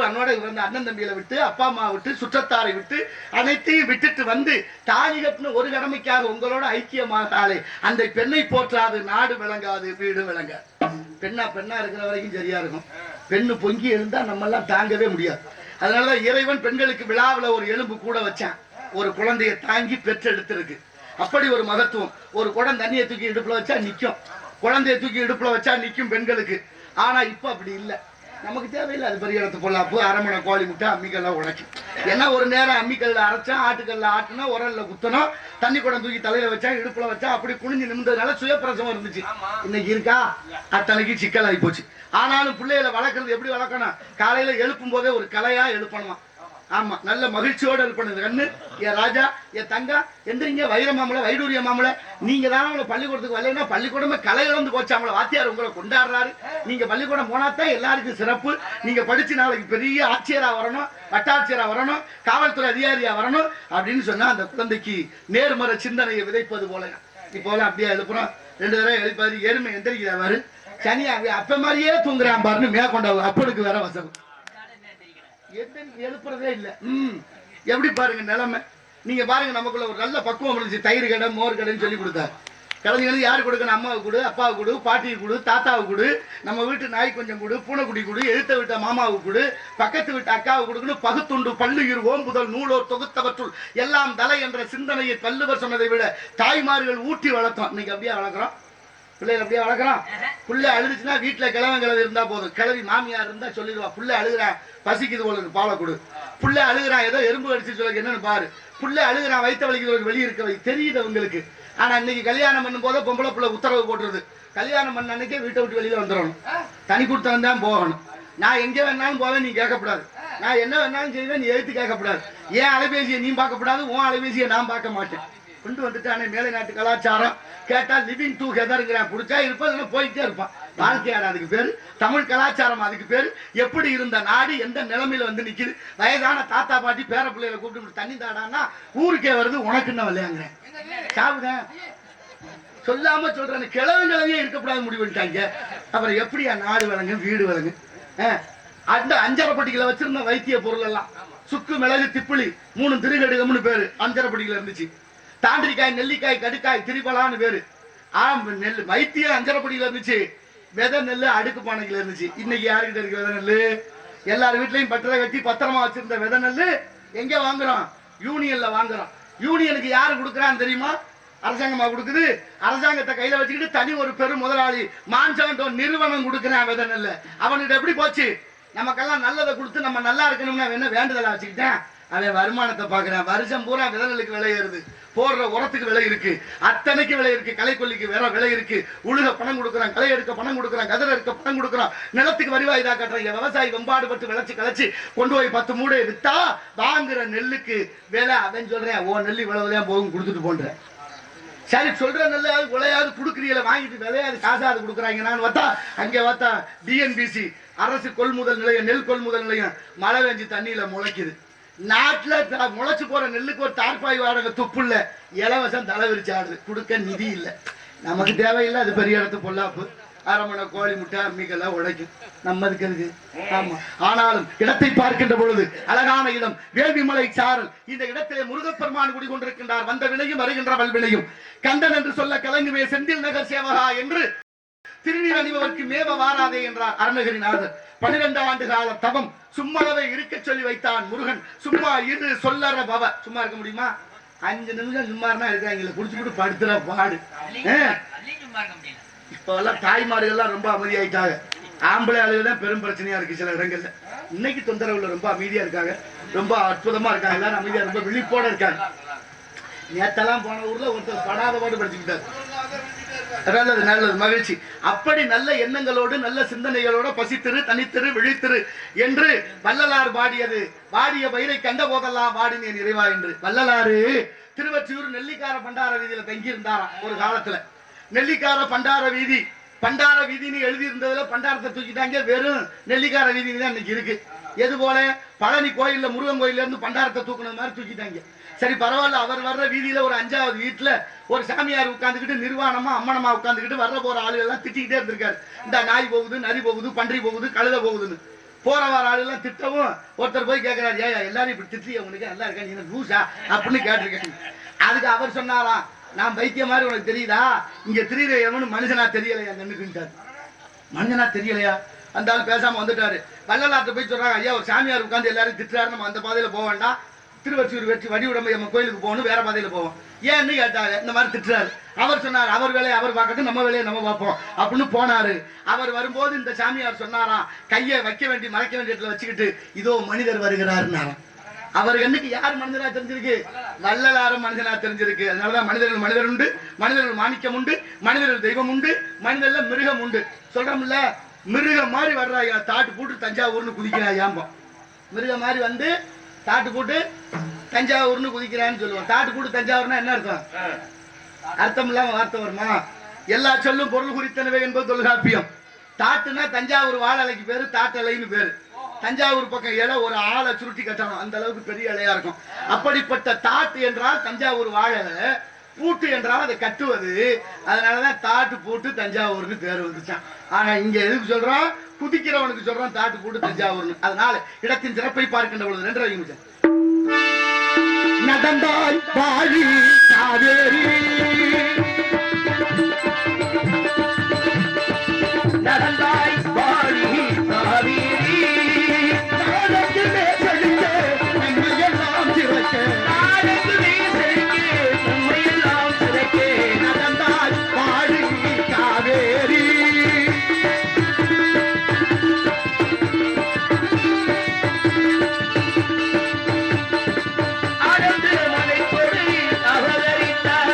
அண்ணோட பிறந்த அண்ணன் தம்பியில விட்டு, அப்பா அம்மா விட்டு, சுற்றத்தாரை விட்டு, அனைத்தையும் விட்டுட்டு வந்து தாலி கட்டின ஒரு கடமைக்காக உங்களோட ஐக்கியமாகாலே அந்த பெண்ணை போற்றாது நாடு விளங்காது, வீடு விளங்காது. பெண்ணா இருக்கிற வரைக்கும் சரியா இருக்கும். பெண்ணு பொங்கி எழுந்தா நம்ம எல்லாம் தாங்கவே முடியாது. அதனாலதான் இறைவன் பெண்களுக்கு விழாவில் ஒரு எலும்பு கூட வச்சான். ஒரு குழந்தைய தாங்கி பெற்றெடுத்திருக்கு. அப்படி ஒரு மகத்துவம். ஒரு குடம் தண்ணியை தூக்கி இடுப்புல வச்சா நிக்கும், குழந்தைய தூக்கி இடுப்புல வச்சா நிக்கும் பெண்களுக்கு. ஆனா இப்ப அப்படி இல்லை. நமக்கு தேவையில்லை அது பெரிய இடத்து பொல்லாப்பு, அரமணை கோழி முட்டை அம்மிக்கல்ல உடைக்கும். ஏன்னா ஒரு நேரம் அம்மிக்கல்ல அரைச்சா, ஆட்டுக்கல்ல ஆட்டினா, உரல்ல குத்தணும், தண்ணி குடம் தூக்கி தலையில வச்சா, இடுப்புல வச்சா, அப்படி குனிஞ்சு நிமிந்ததுனால சுயப்பிரசவம் இருந்துச்சு. இன்னைக்கு இருக்கா, அத்தனைக்கு சிக்கல் ஆகி போச்சு. ஆனாலும் பிள்ளைகளை வளர்க்கறது எப்படி வளர்க்கணும், காலையில எழுப்பும் போதே ஒரு கலையா எழுப்பணுமா. ஆமா, நல்ல மகிழ்ச்சியோட எழுப்பணும். கண்ணு என் ராஜா, என் தங்கா, எந்திரிங்க, வைர மாமலை, வைடூரிய மாமலை, நீங்க தானே உங்களை பள்ளிக்கூடத்துக்கு வரலைன்னா பள்ளிக்கூடமே கலை இழந்து போச்சாமல, வாத்தியார் உங்களை கொண்டாடுறாரு, நீங்க பள்ளிக்கூடம் போனாத்தான் எல்லாருக்கும் சிறப்பு, நீங்க படிச்சு நாளைக்கு பெரிய ஆட்சியரா வரணும், வட்டாட்சியரா வரணும், காவல்துறை அதிகாரியா வரணும் அப்படின்னு சொன்னா அந்த குழந்தைக்கு நேர்மறை சிந்தனையை விதைப்பது போல. இப்போ அப்படியே எழுப்புறோம், 2 தடவை எழுப்பாரு, எருமை எந்திரிக்கிறாரு, சனியா அப்ப மாதிரியே தூங்குறான் பாருன்னு மேற்கொண்டாரு. அப்பனுக்கு வேற வசம் எழுப்புறதே இல்ல. எப்படி பாருங்க நிலைமை. நீங்க பாருங்க, நமக்குள்ள ஒரு நல்ல பக்குவம் இருந்துச்சு. தயிர் கடை, மோர் கடைன்னு சொல்லி கொடுத்தாரு. கலைஞர்கள் யாரு கொடுக்கணும், அம்மாவுக்கு கொடு, அப்பாவுக்கு கொடு, பாட்டிக்கு கொடு, தாத்தாவுக்கு கொடு, நம்ம வீட்டு நாய் கொஞ்சம் கொடு, பூனைக்குடி கொடு, எழுத்த விட்ட மாமாவுக்கு கொடு, பக்கத்து விட்டு அக்காவுக்கு கொடுக்கணும். பகுத்துண்டு பல்லுயிர் ஓம்புதல் நூலோர் தொகுத்தவற்றுள் எல்லாம் தலை என்ற சிந்தனையை வள்ளுவர் சொன்னதை விட தாய்மார்கள் ஊட்டி வளர்த்தோம். இன்னைக்கு அப்படியே வளர்க்குறோம், பிள்ளைகள் அப்படியே வளர்க்குறோம். பிள்ளை அழுதுச்சுன்னா வீட்டுல கிழவி இருந்தா போதும். கிழவி மாமியார் இருந்தா சொல்லிடுவா, பிள்ளை அழுகுறான் பசிக்குது போல பாலை கொடு, பிள்ளை அழுகுறான் ஏதோ எறும்பு கடிச்சு சொல்லுங்க என்னன்னு பாரு, பிள்ளை அழுகுறான் வயிற்ற வலிக்கு வெளியே இருக்கவை தெரியுது அவங்களுக்கு. ஆனா இன்னைக்கு கல்யாணம் பண்ணும் போது பொம்பளை பிள்ளை உத்தரவு போட்டுருது, கல்யாணம் பண்ண அன்னைக்கே வீட்டை விட்டு வெளியில வந்துடணும், தனி கொடுத்தவன் தான் போகணும். நான் எங்க வேணாலும் போவேன், நீ கேட்கக்கூடாது. நான் என்ன வேணாலும் செய்வேன், நீ எழுத்து கேட்கக்கூடாது. ஏன் அலைபேசியை நீ பார்க்கக்கூடாது, உன் அலைபேசியை நான் பார்க்க மாட்டேன். கொண்டு வந்துட்டானே மேலை நாட்டு கலாச்சாரம். கேட்டா லிவிங் டுகெதர்ங்கிறான். பிடிச்சா இருப்பான், போயிட்டே இருப்பான். வாழ்க்கையான அதுக்கு பேரு தமிழ் கலாச்சாரம். அதுக்கு பேரு எப்படி இருந்த நாடு எந்த நிலைமையில வந்து நிக்குது. வயதான தாத்தா பாட்டி பேர பிள்ளைகளை கூப்பிட்டு தண்ணி தாடான்னா ஊருக்கே வருது, உனக்கு என்ன விளையாங்க சாவுதான் சொல்லாம சொல்றேன். கிழவியே இருக்கக்கூடாது முடிவு பண்ணிட்டாங்க. அப்புறம் எப்படியா நாடு விளங்கு வீடு விளங்கு. அந்த அஞ்சரைப்பட்டிகளை வச்சிருந்த வைத்திய பொருள் எல்லாம் சுக்கு மிளகு திப்புளி 3 திருகடுகம்னு பேரு அஞ்சரைப்பட்டியில இருந்துச்சு. தாண்டிக்காய் நெல்லிக்காய் கடுக்காய் திரிபலான்னு பேரு. நெல் வைத்திய அஞ்சரைப்பட்டியில இருந்துச்சு. விதை நெல் அடுக்கு பானையில இருந்துச்சு. இன்னைக்கு யாருக்கிட்ட இருக்கு விதை நெல்? எல்லார் வீட்லயும் பட்டறை கட்டி பத்திரமா வச்சிருந்த விதை நெல் எங்க வாங்குறோம்? யூனியன்ல வாங்குறோம். யூனியனுக்கு யாரு கொடுக்குறான்னு தெரியுமா? அரசாங்கமா கொடுக்குது. அரசாங்கத்தை கையில வச்சுக்கிட்டு தனி ஒரு பெரும் முதலாளி மான்சாண்டோ நிறுவனம் கொடுக்குறான் விதை நெல். அவனுக்கு எப்படி போச்சு? நமக்கெல்லாம் நல்லதை கொடுத்து நம்ம நல்லா இருக்கணும்னு என்ன வேண்டுதலா வச்சுக்கிட்டேன். அவன் வருமானத்தை பாக்குறான். வருஷம் பூரா விதை நெல்லுக்கு விலை ஏறுது, போடுற உரத்துக்கு விலை இருக்கு, அத்தனைக்கு விலை இருக்கு, களைக்கொல்லிக்கு வேற விலை இருக்கு, உழுக பணம் கொடுக்குறான், களை எடுக்க பணம் கொடுக்குறான், கதிர எடுக்க பணம் கொடுக்குறான், நிலத்துக்கு வரிவாய் இதா கட்டுறாங்க. விவசாயி வெம்பாடுபட்டு விளைச்சு களைச்சு கொண்டு போய் 10 மூடை வித்தா வாங்குற நெல்லுக்கு விலை. அவன் சொல்றேன், ஓ நெல் இவ்வளவுதான் போகும் கொடுத்துட்டு போன்றேன். சரி சொல்ற நெல்லையாவது உழையாவது கொடுக்குறீங்கள, வாங்கிட்டு விலையாவது காசாவது கொடுக்குறாங்க. நான் பார்த்தா அங்கே பார்த்தா டிஎன்பிசி அரசு கொள்முதல் நிலையம், நெல் கொள்முதல் நிலையம் மழை பெஞ்சு தண்ணியில முளைக்குது. நாட்டுல முளைச்சு போற நெல்லுக்கு ஒரு தார்பாய் வாடகை துப்பு இல்ல, இலவசம் தலைவிரிச்சாடுது. கொடுக்க நிதி இல்ல. நமக்கு தேவையில்லை, அது பெரிய இடத்து பொல்லாப்பு. அரமணை கோழி முட்டை அம்மிக்கெல்லாம் உழைக்கும், நம்மதுக்கு இருக்கு. ஆமா, ஆனாலும் இடத்தை பார்க்கின்ற பொழுது அழகான இடம் வேள்விமலை சாரல். இந்த இடத்திலே முருகப்பெருமான் குடிகொண்டிருக்கின்றார். வந்த வினையும் வருகின்ற வல்வினையும் கந்தன் என்று சொல்ல கலங்குமே செந்தில் நகர் சேவகா என்று திருநீர் அணிபவர்க்கு மேவ வாராதே என்றார் அருணகிரிநாதர். 12 ஆண்டு கால தவம் சும்மாவே இருக்க சொல்லி வைத்தான் முருகன். சும்மா இரு சொல்லற பவ. சும்மா இருக்க முடியுமா? 5 நிமிஷம் சும்மாருனா இருக்காங்க, குடிச்சுட்டு படுத்துற பாடு. இப்ப எல்லாம் தாய்மார்கள்லாம் ரொம்ப அமைதியாயிட்டாங்க. ஆம்பளை ஆளுதான் பெரும் பிரச்சனையா இருக்கு சில இடங்கள்ல. இன்னைக்கு தொந்தரவுல ரொம்ப அமைதியா இருக்காங்க, ரொம்ப அற்புதமா இருக்காங்க. எல்லாரும் அமைதியா ரொம்ப விழிப்போட இருக்காங்க. நேத்தெல்லாம் போன ஊர்ல ஒருத்தர் படாத பாடு படிச்சுக்கிட்டாரு. நல்லது நல்லது, மகிழ்ச்சி. அப்படி நல்ல எண்ணங்களோடு நல்ல சிந்தனைகளோட பசித்திரு தனித்திரு விழித்திரு என்று வள்ளலார் பாடியது. வாடிய பயிரை கண்ட போதெல்லாம் வாடினேன் இறைவா என்று. வள்ளலாறு திருவொற்றியூர் நெல்லிக்கார பண்டார வீதியில தங்கி இருந்தாராம் ஒரு காலத்துல. நெல்லிக்கார பண்டார வீதி, பண்டார வீதினு எழுதி இருந்ததுல பண்டாரத்தை தூக்கிட்டாங்க, வெறும் நெல்லிக்கார வீதினு தான் இன்னைக்கு இருக்கு. எது போல பழனி கோயில்ல முருகன் கோயில்ல இருந்து பண்டாரத்தை தூக்குன மாதிரி தூக்கிட்டாங்க. சரி பரவாயில்ல. அவர் வர்ற வீதியில ஒரு 5வது வீட்டுல ஒரு சாமியார் உட்கார்ந்துக்கிட்டு நிர்வாணமா அம்மனமா உட்கார்ந்துக்கிட்டு வர்ற போற ஆளுகள் எல்லாம் திட்டிக்கிட்டே இருந்திருக்காரு. இந்த நாய் போகுது, நரி போகுது, பன்றி போகுது, கழுத போகுதுன்னு. போற வர ஆளுலாம் திட்டவும் ஒருத்தர் போய் கேட்கிறாரு, ஏயா எல்லாரும் இப்படி திட்டி உனக்கு நல்லா இருக்கா, நீ லூசா அப்படின்னு கேட்டிருக்காங்க. அதுக்கு அவர் சொன்னாராம், நான் பைத்திய மாதிரி உனக்கு தெரியுதா, இங்க திரியிறவனு மனுஷனா தெரியலையா கண்ணுக்குன்ட்டாரு. மனுஷனா தெரியலையா? அந்த ஆள் பேசாம வந்துட்டாரு. வள்ளலார்ட்ட போய் சொல்றாங்க, ஐயா ஒரு சாமியார் உட்கார்ந்து எல்லாரும் திட்டுறாரு, நம்ம அந்த பாதையில போக வேண்டாம், திருவொற்றியூர் வெற்றி வடிவுடம்பை நம்ம கோயிலுக்கு போகணும், வேற பாதையில போவோம். ஏன்னு கேட்டாரு. இந்த மாதிரி திட்டுறாரு. அவர் சொன்னார், அவர் வேலையை அவர் பார்க்கட்டும், நம்ம வேலையை நம்ம பார்ப்போம் அப்படின்னு போனாரு. அவர் வரும்போது இந்த சாமியார் சொன்னாராம், கையை வைக்க வேண்டிய மறைக்க வேண்டிய இடத்துல வச்சுக்கிட்டு இதோ மனிதர் வருகிறாருன்னாராம். அவர் கண்ணுக்கு யார் மனிதனா தெரிஞ்சிருக்கு? வள்ளலாரும் மனிதனா தெரிஞ்சிருக்கு. அதனாலதான் மனிதர்கள் மனிதர் உண்டு, மனிதர்கள் மாணிக்கம் உண்டு, மனிதர்கள் தெய்வம் உண்டு, மனிதர்ல மிருகம் உண்டு. சொல்றோம்ல, மிருகம் மாதிரி வர்றாயா தாட்டு போட்டு தஞ்சாவூர்னு குதிக்கிறாயாம்பம். மிருகம் மாதிரி வந்து தாட்டு போட்டு தஞ்சாவூர்னு குதிக்கிறான்னு சொல்லுவோம். தாட்டு போட்டு தஞ்சாவூர்னா என்ன அர்த்தம்? அர்த்தம் இல்லாம வார்த்தை வருமா? எல்லா சொல்லும் பொருள் குறித்தனவே என்பது தொல்காப்பியம். தாட்டுனா தஞ்சாவூர் வாழலைக்கு பேரு தாட்டலைன்னு பேரு. தஞ்சாவூர் பக்கம் இலை ஒரு ஆளை சுருட்டி கட்டணும், அந்த அளவுக்கு பெரிய இலையா இருக்கும். அப்படிப்பட்ட தாட்டு என்றால் தஞ்சாவூர் வாழலை, பூட்டு என்றால் அதை கட்டுவது. அதனாலதான் தாட்டு பூட்டு தஞ்சாவூர்னு பேர் வந்துச்சான். ஆனா இங்க எதுக்கு சொல்றோம்? குதிக்கிறவனுக்கு சொல்றோம் தாட்டு பூட்டு தஞ்சாவூர்னு. அதனால இடத்தின் சிறப்பை பார்க்கின்ற பொழுது நன்றி. நடந்தாய் பாடி காவேரி, நடந்தாய் பாடி காவேரி, நாடகமே செழிக்க நம்மையெல்லாம் சிறக்க, நாடகமே செழிக்க நம்மையெல்லாம் சிறக்க, நடந்தாய் பாடி காவேரி. அடர்ந்து மலை கொடி அபகரித்தார்,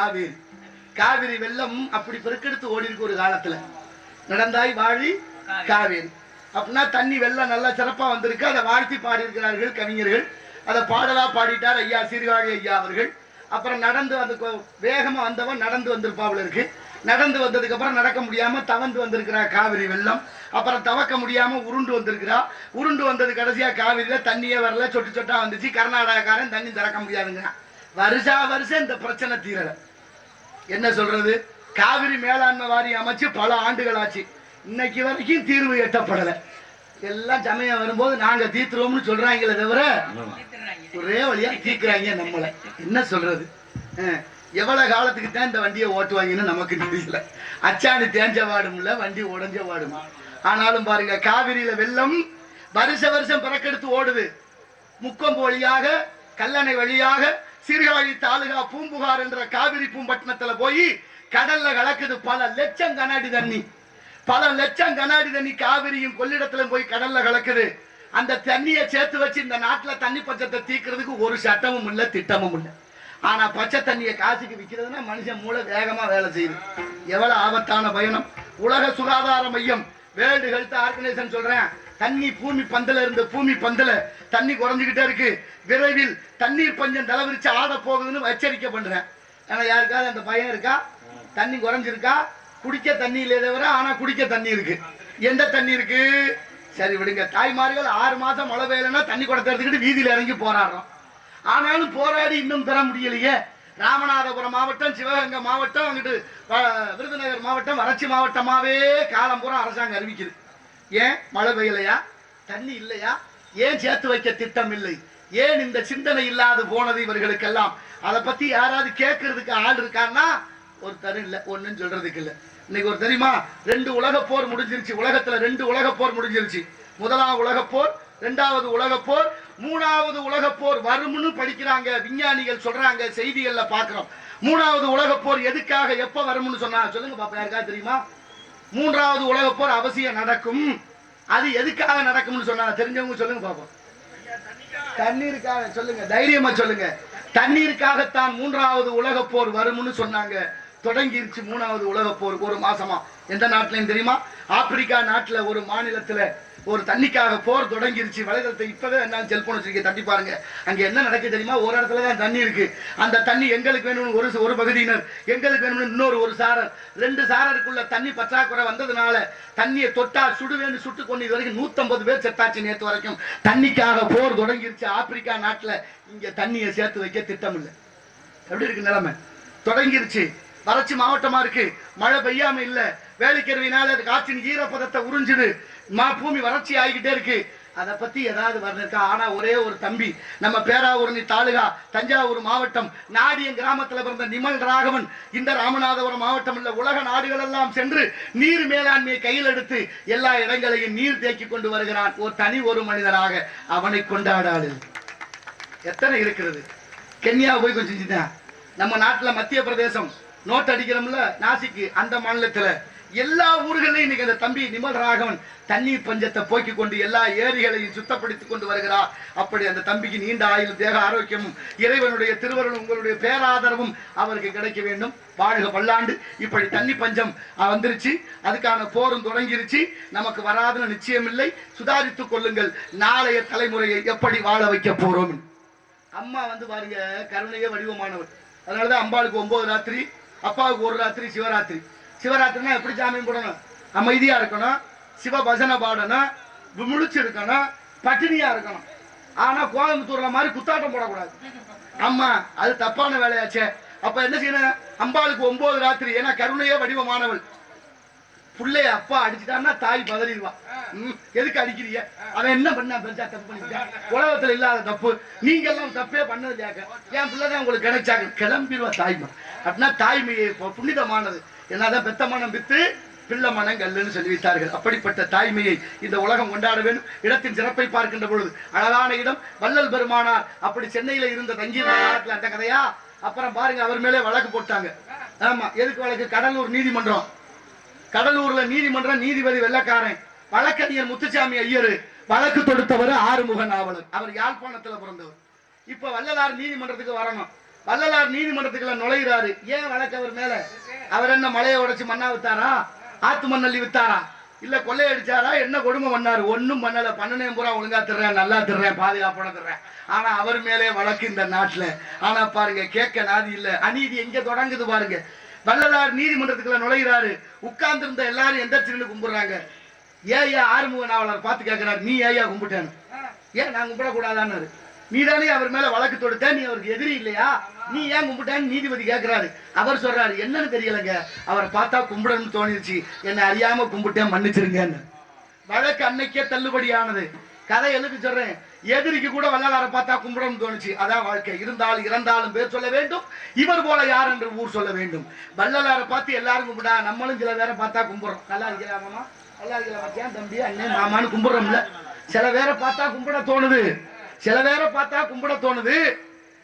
காவிரி. காவிரி வெள்ளம் அப்படி பெருக்கெடுத்து ஓடி இருக்கு ஒரு காலத்துல. நடந்தாய் வாழி காவேரி அப்படின்னா தண்ணி வெள்ளம் நல்லா சிறப்பா வந்திருக்கு. அதை வாழ்த்தி பாடியிருக்கிறார்கள் கவிஞர்கள். அதை பாடலா பாடிட்டார் ஐயா சீர்காழி ஐயா அவர்கள். அப்புறம் நடந்து வந்து வேகமா வந்தவன் நடந்து வந்திருப்பாவில் இருக்கு. நடந்து வந்ததுக்கு அப்புறம் நடக்க முடியாம தவந்து வந்திருக்கிறா காவிரி வெள்ளம். அப்புறம் தவக்க முடியாம உருண்டு வந்திருக்கிறா. உருண்டு வந்தது கடைசியா காவிரியில தண்ணியே வரல, சொட்டு சொட்டா வந்துச்சு. கர்நாடகாக்காரன் தண்ணி திறக்க முடியாதுங்க. வருஷம் இந்த பிரச்சனை தீரல. என்ன சொல்றது? காவிரி மேலாண்மை வாரியம் அமைச்சு பல ஆண்டுகள் ஆச்சு. இன்னைக்கு வரைக்கும் தீர்வு எட்டப்படல. எல்லாம் சமயம் வரும்போது நாங்க தீர்த்துருவோம்னு சொல்றாங்களே தவிர ஒரே வழியா தீர்க்கிறாங்க நம்மள. என்ன சொல்றது? எவ்வளவு காலத்துக்கு தான் இந்த வண்டியை ஓட்டுவாங்கன்னு நமக்கு தெரியல. அச்சாணி தேஞ்ச வாடும் இல்ல, வண்டி உடஞ்ச வாடும். ஆனாலும் பாருங்க, காவிரியில வெள்ளம் வருஷம் பிறக்கெடுத்து ஓடுது. முக்கொம்பு வழியாக, கல்லணை வழியாக சீர்காழி தாலுகா பூம்புகார் என்ற காவிரி பூம்பட்டினத்துல போய் கடல்ல கலக்குது. பல லட்சம் கண்ணாடி தண்ணி, பல லட்சம் கண்ணாடி தண்ணி காவிரியும் கொள்ளிடத்துல போய் கடல்ல கலக்குது. அந்த தண்ணியை சேர்த்து வச்சு இந்த நாட்டுல தண்ணி பஞ்சத்தை தீர்க்கிறதுக்கு ஒரு சட்டமும் இல்ல, திட்டமும் இல்லை. ஆனா பச்சை தண்ணியை காசுக்கு விற்கிறதுனா மனுஷன் மூளை வேகமா வேலை செய்யுது. எவ்வளவு ஆபத்தான பயணம்! உலக சுகாதார மையம், வேர்ல்டு ஹெல்த் ஆர்கனைசேஷன் சொல்றேன், தண்ணி பூமி பந்தல இருந்து பூமி பந்தல தண்ணி குறைஞ்சுக்கிட்டே இருக்கு. விரைவில் தண்ணீர் பஞ்சம் தலைவிரிச்சு ஆட போகுதுன்னு எச்சரிக்கை பண்றேன். ஆனா யாருக்காவது அந்த பயம் இருக்கா? தண்ணி குறைஞ்சிருக்கா? குடிக்க தண்ணி இல்லையே தவிர ஆனா குடிக்க தண்ணி இருக்கு. எந்த தண்ணி இருக்கு? சரி விடுங்க. தாய்மார்கள் 6 மாசம் மழை பெய்யலன்னா தண்ணி குடத்தை எடுத்துக்கிட்டு வீதியில இறங்கி போராடுறோம். ஆனாலும் போராடி இன்னும் பெற முடியலையே. ராமநாதபுரம் மாவட்டம், சிவகங்கை மாவட்டம், அங்கிட்டு விருதுநகர் மாவட்டம் வறட்சி மாவட்டமாவே காலம் பூரா அரசாங்கம் அறிவிக்குது. ஏன் மழை பெய்யலையா? தண்ணி இல்லையா? ஏன் சேர்த்து வைக்க திட்டம் இல்லை? ஏன் இந்த சிந்தனை இல்லாது போனது இவர்களுக்கெல்லாம்? அதை பத்தி யாராவது கேட்கறதுக்கு ஆள் இருக்கான்னா ஒருத்தர் இல்ல, ஒன்னும் சொல்றதுக்கு இல்ல. இன்னைக்கு ஒரு தெரியுமா, 2 உலக போர் முடிஞ்சிருச்சு. உலகத்துல 2 உலக போர் முடிஞ்சிருச்சு. முதலாம் உலக போர், 2வது உலக போர், 3வது உலக போர் வரும்னு படிக்கிறாங்க விஞ்ஞானிகள், சொல்றாங்க, செய்திகள்ல பாக்குறோம். 3வது உலக போர் எதுக்காக எப்ப வரும்னு சொன்னா சொல்லுங்க பாப்பா, யாருக்காவது தெரியுமா? 3வது உலக போர் அவசியம் நடக்கும். அது எதுக்காக நடக்கும்னு சொன்னா தெரிஞ்சவங்க சொல்லுங்க பாப்போம். தண்ணீருக்காக. சொல்லுங்க, தைரியமா சொல்லுங்க. தண்ணீருக்காகத்தான் 3வது உலக போர் வரும்னு சொன்னாங்க. தொடங்கிருச்சு 3வது உலக போர். ஒரு மாசமா. எந்த நாட்டிலையும் தெரியுமா? ஆப்பிரிக்கா நாட்டுல ஒரு மாநிலத்துல ஒரு தண்ணிக்காக போர் தொடங்கிருச்சு. வலைதளத்தை இப்பவே என்ன செல்போன் வச்சிருக்கீங்க, தட்டி பாருங்க. அங்க என்ன நடக்குது தெரியுமா? ஒரு இடத்துலதான் தண்ணி இருக்கு. அந்த தண்ணி எங்களுக்கு வேணும்னு ஒரு பகுதியினர், எங்களுக்கு வேணும்னு இன்னொரு ஒரு சாரர், 2 சாரருக்குள்ள தண்ணி பற்றாக்குறை வந்ததுனால தண்ணியை தொட்டா சுடுவேன்னு சுட்டு கொண்டு இது வரைக்கும் 150 பேர் செத்தாச்சு நேற்று வரைக்கும். தண்ணிக்காக போர் தொடங்கிருச்சு ஆப்பிரிக்கா நாட்டுல. இங்க தண்ணியை சேர்த்து வைக்க திட்டம் இல்லை. எப்படி இருக்கு நிலைமை? தொடங்கிருச்சு. வறட்சி மாவட்டமா இருக்கு. மழை பெய்யாம இல்ல. வேலைக்கருவினால காற்றின் ஈரப்பதத்தை உறிஞ்சுது. பூமி வறட்சி ஆகிக்கிட்டே இருக்கு. அதை பத்தி ஏதாவது வரணுக்கா? ஆனா ஒரே ஒரு தம்பி, நம்ம பேராவூரணி தாலுகா தஞ்சாவூர் மாவட்டம் நாடியம் கிராமத்துல பிறந்த நிமல் ராகவன் இந்த ராமநாதபுரம் மாவட்டம் இல்ல உலக நாடுகள் எல்லாம் சென்று நீர் மேலாண்மையை கையில் எடுத்து எல்லா இடங்களையும் நீர் தேக்கி கொண்டு வருகிறான். ஒரு மனிதனாக அவனை கொண்டாடாது எத்தனை இருக்கிறது. கென்யா போய் கொஞ்சம் செஞ்சுட்டேன். நம்ம நாட்டுல மத்திய பிரதேசம் நோட் அடிக்கிறோம்ல, நாசிக்கு, அந்த மாநிலத்துல எல்லா ஊர்களையும் இன்னைக்கு அந்த தம்பி நிமல் ராகவன் தண்ணீர் பஞ்சத்தை போக்கி கொண்டு எல்லா ஏரிகளையும் சுத்தப்படுத்திக் கொண்டு வருகிறார். அப்படி அந்த தம்பிக்கு நீண்ட ஆயுள், தேக ஆரோக்கியமும், இறைவனுடைய திருவருளும், உங்களுடைய பேராதரவும் அவருக்கு கிடைக்க வேண்டும். வாழ்க பல்லாண்டு. இப்படி தண்ணி பஞ்சம் வந்துருச்சு. அதுக்கான போரும் தொடங்கிருச்சு. நமக்கு வராதுன்னு நிச்சயம் இல்லை. சுதாரித்துக் கொள்ளுங்கள். நாளைய தலைமுறையை எப்படி வாழ வைக்க போறோம். அம்மா பாருங்க, கருணையே வடிவமானவர். அதனாலதான் அம்பாளுக்கு 9 ராத்திரி, அப்பாவுக்கு 1 ராத்திரி சிவராத்திரி. சிவராத்திரினா எப்படி ஜாமீன் போடணும்? அமைதியா இருக்கணும், சிவ பஜனை பாடணும், முழிச்சு இருக்கணும், பட்டினியா இருக்கணும். ஆனா கோயம்புத்தூர்ல மாதிரி குத்தாட்டம் போடக்கூடாது. அம்மா அது தப்பான வேலையாச்சே. அப்ப என்ன செய்யணும்? அம்பாளுக்கு 9 ராத்திரி. ஏன்னா கருணையே வடிவமானவள். புள்ளைய அப்பா அடிச்சுட்டான்னா தாய் பதறிடுவா. எதுக்கு அடிக்கிறீங்க? அவன் என்ன பண்ணா பெருசா தப்பு பண்ணிட்டான்? உலகத்துல இல்லாத தப்பு. நீங்க எல்லாம் தப்பே பண்ணது யாக்க? என் பிள்ளைதான் உங்களுக்கு கிடைச்சாங்க. கிளம்பிடுவா தாய்மா. அப்படின்னா தாய்மையை புனிதமானது. என்னதான் பெத்த மனம் வித்து பிள்ளை மனம் கல்லுன்னு சொல்லி வைத்தார்கள். அப்படிப்பட்ட தாய்மையை இந்த உலகம் கொண்டாட வேண்டும். இடத்தின் சிறப்பை பார்க்கின்ற பொழுது அழகான இடம் வள்ளல் பெருமானார் அப்படி சென்னையில இருந்த தங்கியிருந்த காலத்துல அந்த கதையா. அப்புறம் பாருங்க, அவர் மேலே வழக்கு போட்டாங்க. ஆமா, எதுக்கு வழக்கு? கடலூர் நீதிமன்றம். கடலூர்ல நீதிமன்றம், நீதிபதி வெள்ளக்காரன், வழக்கறிஞர் முத்துசாமி ஐயர், வழக்கு தொடுத்தவர் ஆறுமுக நாவலர். அவர் யாழ்ப்பாணத்துல பிறந்தவர். இப்ப வள்ளலார் நீதிமன்றத்துக்கு வரணும். வள்ளலார் நீதிமன்றத்துக்குள்ள நுழைகிறாரு. ஏன் வழக்கு அவர் மேல? அவர் என்ன மலையை உடைச்சு மண்ணா வித்தாரா? ஆத்து மண்ணள்ளி வித்தாரா? இல்ல கொள்ளையடிச்சாரா? என்ன கொடுமை பண்ணாரு? ஒன்னும் பண்ணல. பண்ணனேன் பூரா ஒழுங்கா திர்றேன், நல்லா திர்றேன், பாதுகாப்போட திர்றேன். ஆனா அவர் மேலே வழக்கு இந்த நாட்டுல. ஆனா பாருங்க, கேட்க நாதி இல்ல. அநீதி எங்க தொடங்குது பாருங்க. வள்ளலார் நீதிமன்றத்துக்குள்ள நுழைகிறாரு. உட்கார்ந்து இருந்த எல்லாரும் எந்திரிச்சு கும்பிடுறாங்க. ஏயா ஆறுமுக நாவலர் பார்த்து கேட்கிறாரு, நீ ஏயா கும்பிட்டேன்னு? ஏன் நான் கும்பிடக்கூடாதான்னு? நீ தானே அவர் மேல வழக்கு தொடுத்த, நீ அவருக்கு எதிரி இல்லையா? நீ ஏன் கும்பிட்டான்னு நீதிபதி கேட்கிறாரு. அவர் சொல்றாரு, என்னன்னு தெரியலங்க, அவரை பார்த்தா கும்பிடணும்னு தோணிருச்சு, என்னை அறியாம கும்பிட்டேன், மன்னிச்சிருங்கன்னு. வழக்கு அன்னைக்கே தள்ளுபடியானது. கதை எதுக்கு சொல்றேன்? எதிரிக்கு கூட வள்ளலாரை பார்த்தா கும்பிடணும்னு தோணுச்சு. அதான் வாழ்க்கை. இருந்தாலும் இறந்தாலும் பேர் சொல்ல வேண்டும், இவர் போல யார் என்று ஊர் சொல்ல வேண்டும். வள்ளலாரை பார்த்து எல்லாரும் கும்பிடா, நம்மளும் சில பேரை பார்த்தா கும்பிடுறோம். நல்லா இருக்கலாமா, நல்லா இருக்கலாமா, தம்பி, அண்ணன், மாமான்னு கும்பிடுறோம்ல. சில பேரை பார்த்தா கும்பிட தோணுது, சில பேரை பார்த்தா கும்பிட தோணுது,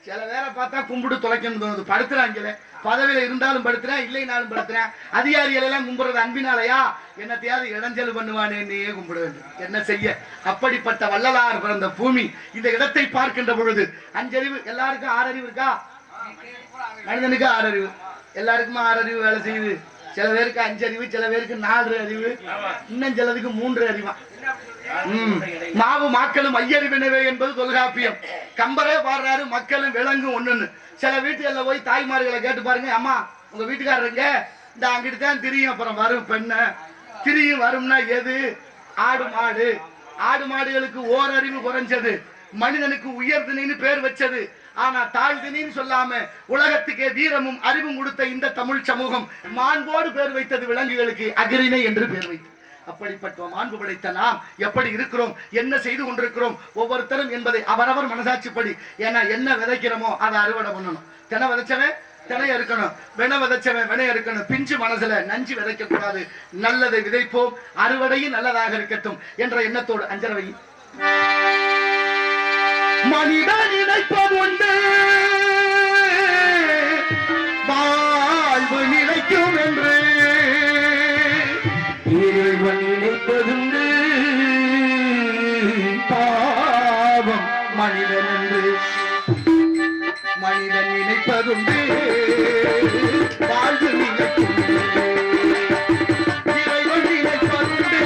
சில பேரை பார்த்தா கும்பிடு தொலைக்கணும்னு தோணுது. படுத்துறாங்கல்ல, பதவியில இருந்தாலும் படுத்துறேன், இல்லைனாலும் படுத்துறேன். அதிகாரிகள் எல்லாம் கும்பிடுறது அன்பினாலையா? என்னத்தையாவது இடைஞ்சல் பண்ணுவானே, என்னையே கும்பிட வேண்டும். என்ன செய்ய? அப்படிப்பட்ட வள்ளலார் பிறந்த பூமி. இந்த இடத்தை பார்க்கின்ற பொழுது அஞ்சறிவு, எல்லாருக்கும் 6 அறிவு இருக்கா? மனிதனுக்கு 6 அறிவு, எல்லாருக்குமா 6 அறிவு வேலை செய்யுது. சில பேருக்கு 5 அறிவு, சில பேருக்கு 4 அறிவு, இன்னும் சிலதுக்கு 3 அறிவா. மாவு மாக்களும் ஐயறிவினவே என்பது தொல்காப்பியம். கம்பரே பாடுறாரு, மக்களும் விலங்கும் ஒண்ணுன்னு. சில வீட்டுல போய் தாய்மார்களை கேட்டு பாருங்க, அம்மா உங்க வீட்டுக்காரருங்க இந்த அங்கிட்டு தான் திரியும், அப்புறம் வரும் பெண்ண திரியும். வரும்னா எது? ஆடு மாடு. ஆடு மாடுகளுக்கு ஓரறிவு குறைஞ்சது, மனிதனுக்கு உயர்தினின்னு பேர் வச்சது. ஆனா தாழ்தினின்னு சொல்லாம உலகத்துக்கே வீரமும் அறிவும் கொடுத்த இந்த தமிழ் சமூகம் மாண்போடு பேர் வைத்தது விலங்குகளுக்கு அகிரிணை என்று பேர் வைத்தது. அப்படிப்பட்ட மாண்பு படைத்த நாம் எப்படி இருக்கிறோம், என்ன செய்து கொண்டிருக்கிறோம் ஒவ்வொருத்தரும் என்பதை அவரவர் மனசாட்சிப்படி. ஏன்னா என்ன விதைக்கிறோமோ அதை அறுவடை பண்ணணும். தினை விதைச்சவன் தினைய இருக்கணும், வினை விதைச்சவன் வினைய இருக்கணும். பிஞ்சு மனசுல நஞ்சு விதைக்க கூடாது. நல்லதை விதைப்போம், அறுவடையும் நல்லதாக இருக்கட்டும் என்ற எண்ணத்தோடு அஞ்சரவை மனிதன் நினைப்பதுண்டு வாழ்வு நிலைக்கும் என்று இறைவன் நினைப்பதுண்டு பாவம் மனிதன் என்று. மனிதன் நினைப்பதுண்டு வாழ்வு நிலைக்கும், இறைவன் நினைப்பதுண்டு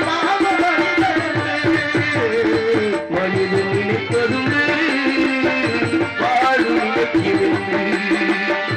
பாவம் மனிதன் என்று. மனிதன் நினைப்பதுண்டு வாழ்வு நிலைக்கும்.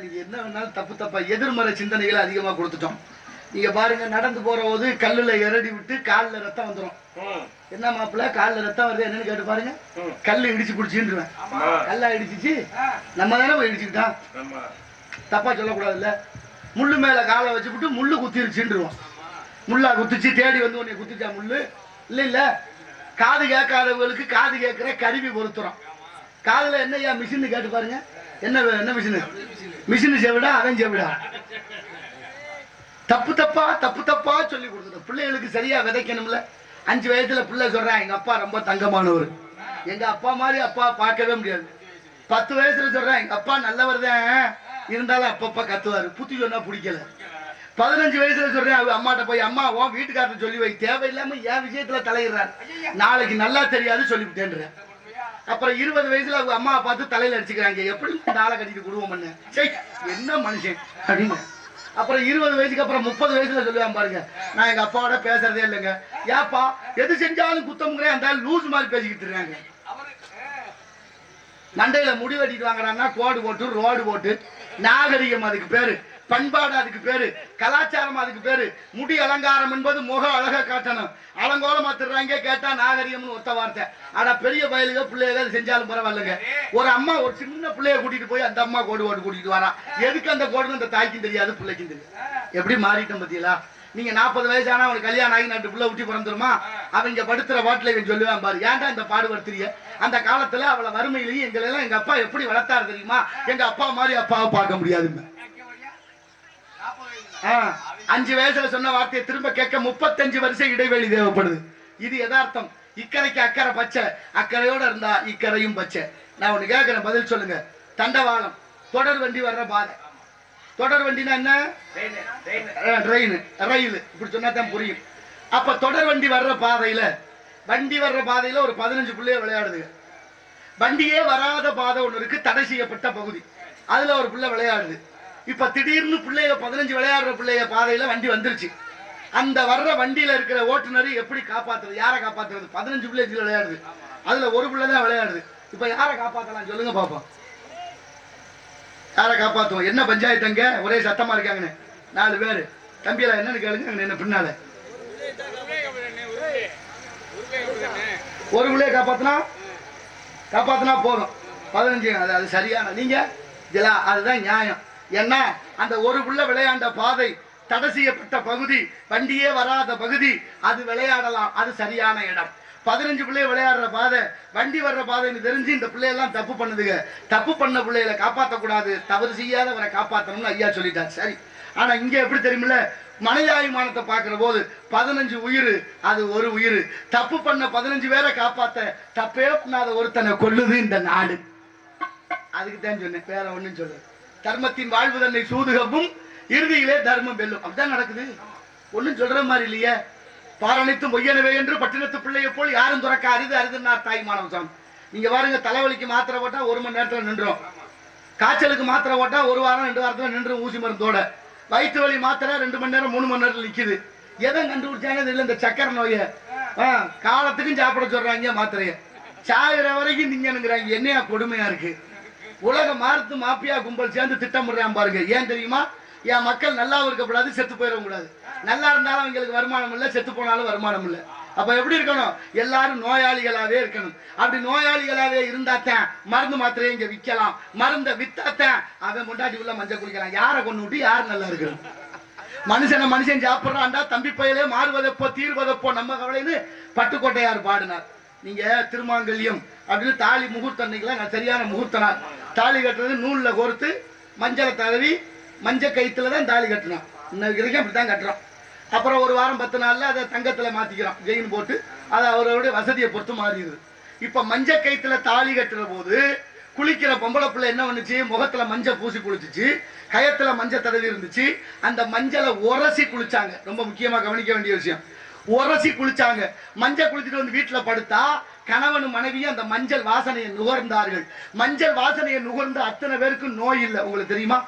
நீங்க என்ன வேணாலும் தப்பு தப்பா எதிர்மறை சிந்தனைகளை அதிகமா கொடுத்துட்டோம். நீங்க பாருங்க, நடந்து போற போது கல்லுல எரடி விட்டு காலில் ரத்தம் வந்துடும். என்ன மாப்பிள்ள காலில் ரத்தம் வருது என்னன்னு கேட்டு பாருங்க. கல்லு இடிச்சு பிடிச்சின்றுவேன். கல்லா இடிச்சிச்சு நம்ம தானே போய் இடிச்சுக்கிட்டான். தப்பா சொல்லக்கூடாதுல்ல. முள்ளு மேல காலை வச்சுவிட்டு முள்ளு குத்திருச்சுருவோம். முள்ளா குத்திச்சு தேடி வந்து உன்னை குத்திச்சா முள்ளு இல்ல இல்ல. காது கேட்காதவங்களுக்கு காது கேட்கிற கருவி பொருத்துறோம். காதுல என்னையா மிஷின் கேட்டு பாருங்க. என்ன என்ன மிஷின்? மிஷின் செவிடா அவன் செவிடா. தப்பு தப்பா தப்பு தப்பா சொல்லி கொடுத்துட்டோம். பிள்ளைகளுக்கு சரியா விதைக்கணும்ல. 5 வயசுல பிள்ளை சொல்றான் எங்க அப்பா ரொம்ப தங்கமானவர், எங்க அப்பா மாதிரி அப்பா பார்க்கவே முடியாது. 10 வயசுல சொல்றேன் எங்க அப்பா நல்லவர் தான், இருந்தாலும் அப்பப்பா கத்துவாரு, புத்தி சொன்னா பிடிக்கல. 15 வயசுல சொல்றேன் அவங்க அம்மாட்ட போய் அம்மா உன் வீட்டுக்காரர் சொல்லி வை, தேவையில்லாம என் விஷயத்துல தலையிடுறாரு, நாளைக்கு நல்லா தெரியாது சொல்லிவிட்டேன். அப்புறம் 20 வயசுல அவங்க அம்மாவை பார்த்து தலையில அடிச்சுக்கிறாங்க, எப்படி நாளை கட்டிட்டு குடும்பம் பண்ண என்ன மனுஷன் அப்படின்னு. அப்புறம் 20 வயசுக்கு அப்புறம் 30 வயசுல சொல்லுவான் பாருங்க, நான் எங்க அப்பாவோட பேசுறதே இல்லைங்க. ஏப்பா எது செஞ்சாலும் குத்தம்ங்கிறேன், அந்த லூஸ் மாதிரி பேசிக்கிட்டு இருக்காங்க. மண்டையில முடி வெட்டிட்டு வாங்குறாங்கன்னா கோடு போட்டு ரோடு போட்டு, நாகரிகம் அதுக்கு பேரு, பண்பாடு அதுக்கு பேரு, கலாச்சாரம் அதுக்கு பேரு. முடி அலங்காரம் என்பது முக அழகா காட்டணும். அலங்கோலமா திடுறாங்க, கேட்டா நாகரிகம்னு ஒத்த வார்த்தை. ஆனா பெரிய பயலுக பிள்ளைக செஞ்சாலும் பரவாயில்லைங்க. ஒரு அம்மா ஒரு சின்ன பிள்ளைய கூட்டிட்டு போய் அந்த அம்மா கோடு போட்டு கூட்டிட்டு வரா. எதுக்கு அந்த கோடுன்னு அந்த தாய்க்கும் தெரியாது, பிள்ளைக்கும் தெரியாது. எப்படி மாறிட்டோம் பத்தியலா. நீங்க 40 வயசானா அவனுக்கு கல்யாணம் ஆகி 2 பிள்ளை ஊட்டி பிறந்துருமா, அவங்க படுத்துற பாட்டில் இவன் சொல்லுவான் பாரு, ஏன்டா இந்த பாடுபடுத்துறிய. அந்த காலத்துல அவளை வறுமையிலையும் எங்களெல்லாம் எங்க அப்பா எப்படி வளர்த்தாரு தெரியுமா, எங்க அப்பா மாதிரி அப்பாவை பார்க்க முடியாதுங்க. 5 வயசுல சொன்ன வார்த்தையை திரும்ப கேட்க 35 வருஷம் இடைவெளி தேவைப்படுது. இது யதார்த்தம். இக்கரைக்கு அக்கறை பச்சை, அக்கறையோட இருந்தா இக்கரையும் பச்சை. நான் ஒண்ணு கேட்கிறேன், பதில் சொல்லுங்க. தண்டவாளம், தொடர் வண்டி வர்ற பாதை. தொடர் வண்டினா என்ன? ட்ரெயின், ரயில், இப்படி சொன்னா தான் புரியும். அப்ப தொடர் வண்டி வர்ற பாதையில ஒரு 15 பிள்ளைய விளையாடுதுங்க. வண்டியே வராத பாதை ஒண்ணு இருக்கு, தடை செய்யப்பட்ட பகுதி, அதுல ஒரு பிள்ளை விளையாடுது. இப்ப திடீர்னு பிள்ளைய 15 விளையாடுற பிள்ளைய பாதையில வண்டி வந்துருச்சு. அந்த வர்ற வண்டியில இருக்கிற ஓட்டுநர் எப்படி காப்பாத்துறது, யாரை காப்பாத்துறது? 15 பிள்ளைகள் விளையாடுது, அதுல ஒரு பிள்ளை தான் விளையாடுது. இப்ப யாரை காப்பாத்தலாம் சொல்லுங்க பாப்போம். யாரை காப்பாத்துவோம்? என்ன பஞ்சாயத்துங்க ஒரே சத்தமா இருக்காங்கன்னு 4 பேரு. தம்பியெல்லாம் என்னன்னு கேளுங்க, என்ன பின்னால ஒரு பிள்ளைய காப்பாத்தினா போதும் 15. அது சரியான நீங்க அதுதான் நியாயம். ஏன்னா அந்த ஒரு புள்ள விளையாண்ட பாதை தடை செய்யப்பட்ட பகுதி, வண்டியே வராத பகுதி, அது விளையாடலாம், அது சரியான இடம். 15 பிள்ளைய விளையாடுற பாதை வண்டி வர்ற பாதைன்னு தெரிஞ்சு இந்த பிள்ளையெல்லாம் தப்பு பண்ணுதுங்க. தப்பு பண்ண பிள்ளைகளை காப்பாற்றக்கூடாது, தவறு செய்யாதவரை காப்பாற்றணும்னு ஐயா சொல்லிட்டார். சரி, ஆனா இங்க எப்படி தெரியுமில்ல, மனிதாபிமானத்தை பார்க்கிற போது 15 உயிர், அது ஒரு உயிர். தப்பு பண்ண 15 பேரை காப்பாத்த தப்பே பண்ணாத ஒருத்தனை கொல்லுது இந்த நாடு. அதுக்கு தான் சொன்னேன், வேற ஒண்ணும் சொல்லு. தர்மத்தின் வாழ்வு தன்னை சூதுகவும் இறுதியிலே தர்மம் வெல்லும். அப்படிதான் நடக்குது. ஒன்னும் சொல்ற மாதிரி இல்லையே. பாரணைத்தும் பொய்யனவே என்று பட்டினத்து பிள்ளையை போல் யாரும் துறக்க அரிது அரிதுன்னார் தாய் மானவசாமி. நீங்க பாருங்க, தலைவலிக்கு மாத்திரை போட்டா 1 மணி நேரத்துல நின்றோம். காய்ச்சலுக்கு மாத்திரை போட்டா 1 வாரம் 2 வாரத்துல நின்று ஊசி மருந்தோட. வயிற்று வலி மாத்திரை 2 மணி நேரம் 3 மணி நேரத்துல நிக்குது. எதை கண்டுபிடிச்சாங்க இல்ல, இந்த சக்கரை நோய காலத்துக்கும் சாப்பிட சொல்றாங்க மாத்திரைய. சாகிற வரைக்கும் திங்கணுங்கிறாங்க. என்னையா கொடுமையா இருக்கு. உலக மருத்து மாப்பியா கும்பல் சேர்ந்து திட்டமிடுறான் பாருங்க. ஏன் தெரியுமா? என் மக்கள் நல்லா இருக்கக்கூடாது, செத்து போயிடக்கூடாது. நல்லா இருந்தாலும் அவங்களுக்கு வருமானம் இல்லை, செத்து போனாலும் வருமானம் இல்லை. அப்ப எப்படி இருக்கணும்? எல்லாரும் நோயாளிகளாவே இருக்கணும். அப்படி நோயாளிகளாவே இருந்தாத்தான் மருந்து மாத்திரையை இங்க விற்கலாம். மருந்தை வித்தாத்தான் அவன் முண்டாட்டி உள்ள மஞ்சள் குடிக்கலாம். யாரை கொண்டு விட்டு யாரு நல்லா இருக்கணும்? மனுஷன் சாப்பிடுறான்டா, தம்பி பையலே மாறுவதப்போ தீர்வதப்போ நம்ம கவலைன்னு பட்டுக்கோட்டையார் பாடினார். நீங்க திருமாங்கல்யம் அப்படின்னு தாலி முகூர்த்தம் அன்னைக்கெல்லாம் சரியான முகூர்த்த நாள். தாலி கட்டுறது நூல்ல கோர்த்து மஞ்சளை தடவி மஞ்சள் கயிற்றுல தான் தாலி கட்டணும். இன்னைக்கு வரைக்கும் அப்படித்தான் கட்டுறோம். அப்புறம் ஒரு வாரம் 10 நாள்ல அதை தங்கத்துல மாத்திக்கிறோம், ஜெயின் போட்டு. அது அவருடைய வசதியை பொறுத்து மாறிடுது. இப்ப மஞ்சள் கயிற்றுல தாலி கட்டுற போது குளிக்கிற பொம்பளை பிள்ளை என்ன பண்ணுச்சு? முகத்துல மஞ்சள் பூசி குளிச்சிச்சு, கயத்துல மஞ்சள் தடவி இருந்துச்சு. அந்த மஞ்சளை உரசி குளிச்சாங்க. ரொம்ப முக்கியமா கவனிக்க வேண்டிய விஷயம், உரசி குளிச்சாங்க. மஞ்சள் குளிச்சுட்டு வந்து வீட்டுல படுத்தா கணவனும் மனைவியும் அந்த மஞ்சள் வாசனையை நுகர்ந்தார்கள். மஞ்சள் வாசனையை நுகர்ந்த அத்தனை பேருக்கு நோய் இல்லை. உங்களுக்கு தெரியுமா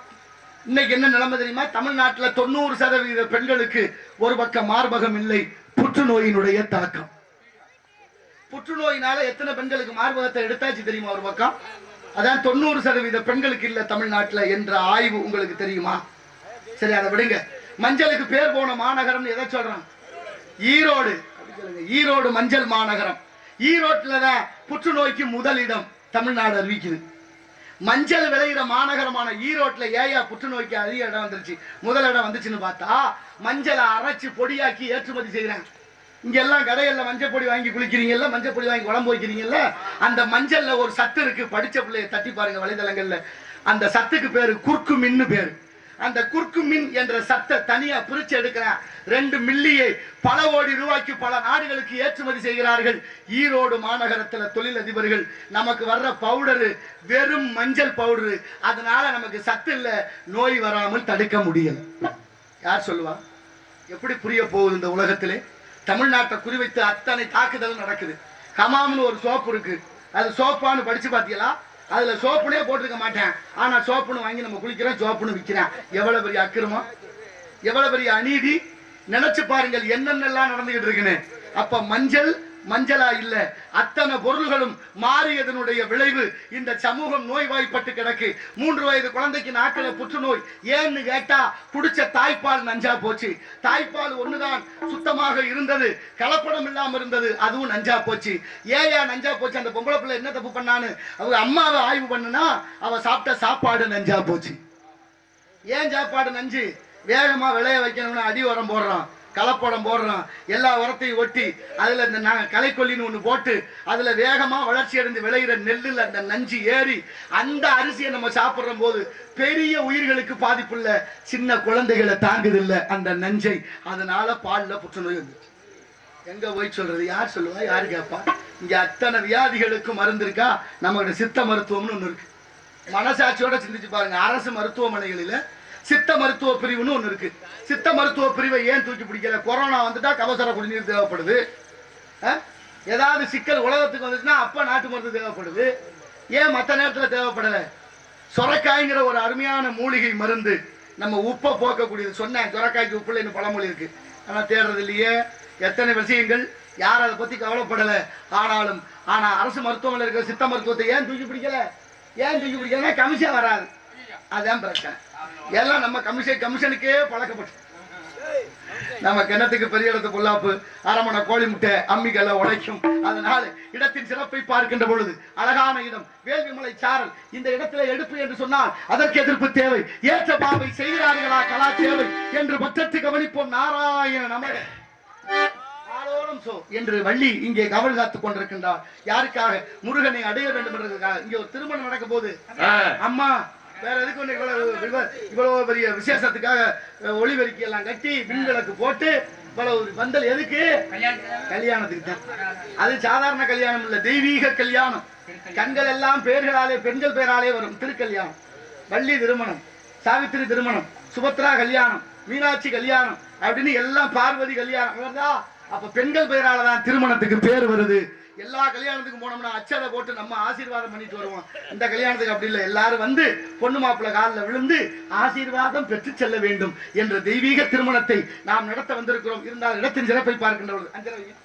இன்னைக்கு என்ன நிலைமை தெரியுமா? தமிழ்நாட்டில் 90% பெண்களுக்கு ஒரு பக்கம் மார்பகம் இல்லை, புற்றுநோயினுடைய தாக்கம். புற்றுநோயினால எத்தனை பெண்களுக்கு மார்பகத்தை எடுத்தாச்சு தெரியுமா? ஒரு பக்கம் அதான் 90% பெண்களுக்கு இல்ல தமிழ்நாட்டுல என்ற ஆய்வு உங்களுக்கு தெரியுமா? சரி, அதை விடுங்க. மஞ்சளுக்கு பேர் போன மாநகரம் எதை சொல்றான்? ஈரோடு. ஈரோடு மஞ்சள் மாநகரம். ஈரோட்டுலதான் புற்றுநோய்க்கு முதலிடம் தமிழ்நாடு அறிவிக்குது. மஞ்சள் விளையிற மாநகரமான ஈரோட்டுல ஏயா புற்றுநோய்க்கு அதிக இடம் வந்துருச்சு, முதலிடம் வந்துச்சுன்னு பார்த்தா, மஞ்சளை அரைச்சு பொடியாக்கி ஏற்றுமதி செய்யறாங்க. இங்க எல்லாம் கடைகள்ல மஞ்சள் பொடி வாங்கி குளிக்கிறீங்கல்ல, மஞ்சள் பொடி வாங்கி குழம்பு வைக்கிறீங்கல்ல, அந்த மஞ்சள்ல ஒரு சத்து இருக்கு. படிச்ச பிள்ளைய தட்டி பாருங்க வலைதளங்கள்ல. அந்த சத்துக்கு பேரு குர்குமின்னு பேரு. அந்த குர்குமின் என்ற சத்தை தனியா பிரிச்சு எடுக்கிறான். 2 மில்லியை பல கோடி ரூபாய்க்கு பல நாடுகளுக்கு ஏற்றுமதி செய்கிறார்கள். ஈரோடு மாநகரத்துல தொழிலதிபர்கள் நமக்கு வர்ற பவுடரு வெறும் மஞ்சள் பவுடரு, அதனால நமக்கு சத்து இல்ல, நோய் வராமல் தடுக்க முடியும். யார் சொல்லுவா? எப்படி புரிய போகுது இந்த உலகத்திலே? தமிழ்நாட்டை குறிவைத்து அத்தனை தாக்குதல் நடக்குது. ஹமாம்னு ஒரு சோப்பு இருக்கு, அது சோப்பான்னு படிச்சு பாத்தீங்களா? அதுல சோப்புனே போட்டிருக்க மாட்டேன், ஆனா சோப்புன்னு வாங்கி நம்ம குளிக்கிறோம், சோப்புன்னு விற்கிறேன். எவ்வளவு பெரிய அக்கிரமம், எவ்வளவு பெரிய அநீதி! நினைச்சு பாருங்கள் என்னென்னலாம் நடந்துகிட்டு இருக்குன்னு. அப்ப மஞ்சள் மஞ்சளா இல்ல, அத்தனை பொருள்களும் மாறியதனுடைய விளைவு இந்த சமூகம் நோய்வாய்ப்பட்டு கிடக்கு. 3 வயது குழந்தைக்கு நாக்கில புற்றுநோய். ஏன்னு கேட்டா குடிச்ச தாய்ப்பால் நஞ்சா போச்சு. தாய்ப்பால் ஒண்ணுதான் சுத்தமாக இருந்தது, கலப்படம் இல்லாம இருந்தது, அதுவும் நஞ்சா போச்சு. ஏயா நஞ்சா போச்சு? அந்த பொம்பளை பிள்ளை என்ன தப்பு பண்ணான்னு அவங்க அம்மாவை ஆய்வு பண்ணுனா, அவ சாப்பிட்ட சாப்பாடு நஞ்சா போச்சு. ஏன் சாப்பாடு நஞ்சு? வேகமா விளைய வைக்கணும்னு அடி உரம் போடுறான், கலப்படம் போடுறான், எல்லா உரத்தையும் ஒட்டி அதுல இந்த களைக்கொல்லின்னு ஒண்ணு போட்டு அதுல வேகமா வளர்ச்சி அடைந்து விளையிற நெல்லுல அந்த நஞ்சு ஏறி அந்த அரிசியை நம்ம சாப்பிடுற போது பெரிய உயிர்களுக்கு பாதிப்பு இல்ல, சின்ன குழந்தைகளை தாங்குது இல்ல அந்த நஞ்சை. அதனால பால்ல புற்றுநோய் வந்து எங்க போய் சொல்றது? யார் சொல்லுவா? யாரு கேட்பா? இங்க அத்தனை வியாதிகளுக்கு மருந்து இருக்கா? நம்மகிட்ட சித்த மருத்துவம்னு ஒண்ணு இருக்கு. மனசாட்சியோட சிந்திச்சு பாருங்க. அரசு மருத்துவமனைகளில சித்த மருத்துவ பிரிவுன்னு ஒண்ணு இருக்கு. சித்த மருத்துவ பிரிவை ஏன் தூக்கி பிடிக்கல? கொரோனா வந்துட்டா கபசுர குடிநீர் தேவைப்படுது, ஏதாவது சிக்கல் உலகத்துக்கு வந்துச்சுன்னா அப்ப நாட்டு மருந்து தேவைப்படுது. ஏன் மற்ற நேரத்தில் தேவைப்படல? சொரக்காய்ங்கிற ஒரு அருமையான மூலிகை மருந்து, நம்ம உப்பை போக்கக்கூடியது. சொன்னேன், சொரக்காய்க்கு உப்புல இன்னும் பழமொழி இருக்கு, ஆனா தேடுறது இல்லையே. எத்தனை விஷயங்கள், யார் அதை பத்தி கவலைப்படல. ஆனா அரசு மருத்துவமனையில் இருக்கிற சித்த மருத்துவத்தை ஏன் தூக்கி பிடிக்கல? ஏன் தூக்கி பிடிக்கல? கமிஷன் வராது, அதான் பிரச்சனை. எல்லாம் நம்ம கமிஷனுக்கே பழக்கப்பட்டு, நம்ம கிணத்துக்கு பெரிய இடத்து பொல்லாப்பு, அரமணை கோழி முட்டை அம்மிகளை உடைக்கும். அதனால இடத்தின் சிறப்பை பார்க்கின்ற பொழுது அழகான இடம் வேள்விமலை சாரல். இந்த இடத்துல எடுப்பு என்று சொன்னால் அதற்கு எதிர்ப்பு தேவை. ஏற்ற பாவை செய்கிறார்களா கலா தேவை என்று பற்றத்து கவனிப்போம். நாராயண நமக என்று வள்ளி இங்கே கவல் காத்துக் கொண்டிருக்கின்றார். யாருக்காக? முருகனை அடைய வேண்டும் என்றதுக்காக. இங்க ஒரு திருமணம் நடக்க போது அம்மா வேற எதுக்கு இவ்வளவு பெரிய விசேஷத்துக்காக ஒளிவெறிக்கை எல்லாம் கட்டி விண்விளக்கு போட்டு இவ்வளவு பந்தல் எதுக்கு? கல்யாணத்துக்கு தான். அது சாதாரண கல்யாணம் இல்ல, தெய்வீக கல்யாணம். கண்கள் எல்லாம் பெயர்களாலே, பெண்கள் பெயராலே வரும். திருக்கல்யாணம், வள்ளி திருமணம், சாவித்திரி திருமணம், சுபத்ரா கல்யாணம், மீனாட்சி கல்யாணம் அப்படின்னு எல்லாம் பார்வதி கல்யாணம். அப்ப பெண்கள் பெயரால தான் திருமணத்துக்கு பேர் வருது. எல்லா கல்யாணத்துக்கும் போனோம்னா அச்சதை போட்டு நம்ம ஆசீர்வாதம் பண்ணிட்டு வருவோம். இந்த கல்யாணத்துக்கு அப்படி இல்லை, எல்லாரும் வந்து பொண்ணு மாப்பிள்ளை காலில் விழுந்து ஆசீர்வாதம் பெற்று செல்ல வேண்டும் என்ற தெய்வீக திருமணத்தை நாம் நடத்த வந்திருக்கிறோம். இருந்தால் இடத்தின் சிறப்பை பார்க்கின்றவர்கள் அஞ்சலி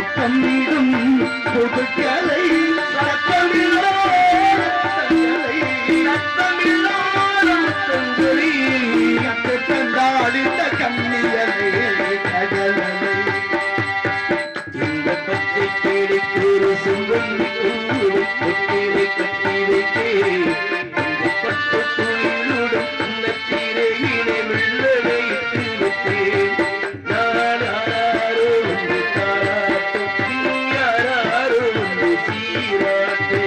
முத்தமிடும் புதுக்கலை சத்தமில்லோ தந்தாள் இந்த கண்ணியலை கடலலை இந்த பச்சை கேடுக்கு ஒரு சுங்கம் கொட்டிலை கட்டி வைத்தேன் பட்டு துளிருடன் இந்த சீரையினை வெள்ள வைத்து வைத்தேன் யாராரோ வந்து தாராட்டும் யாராரோ வந்து சீராட்டு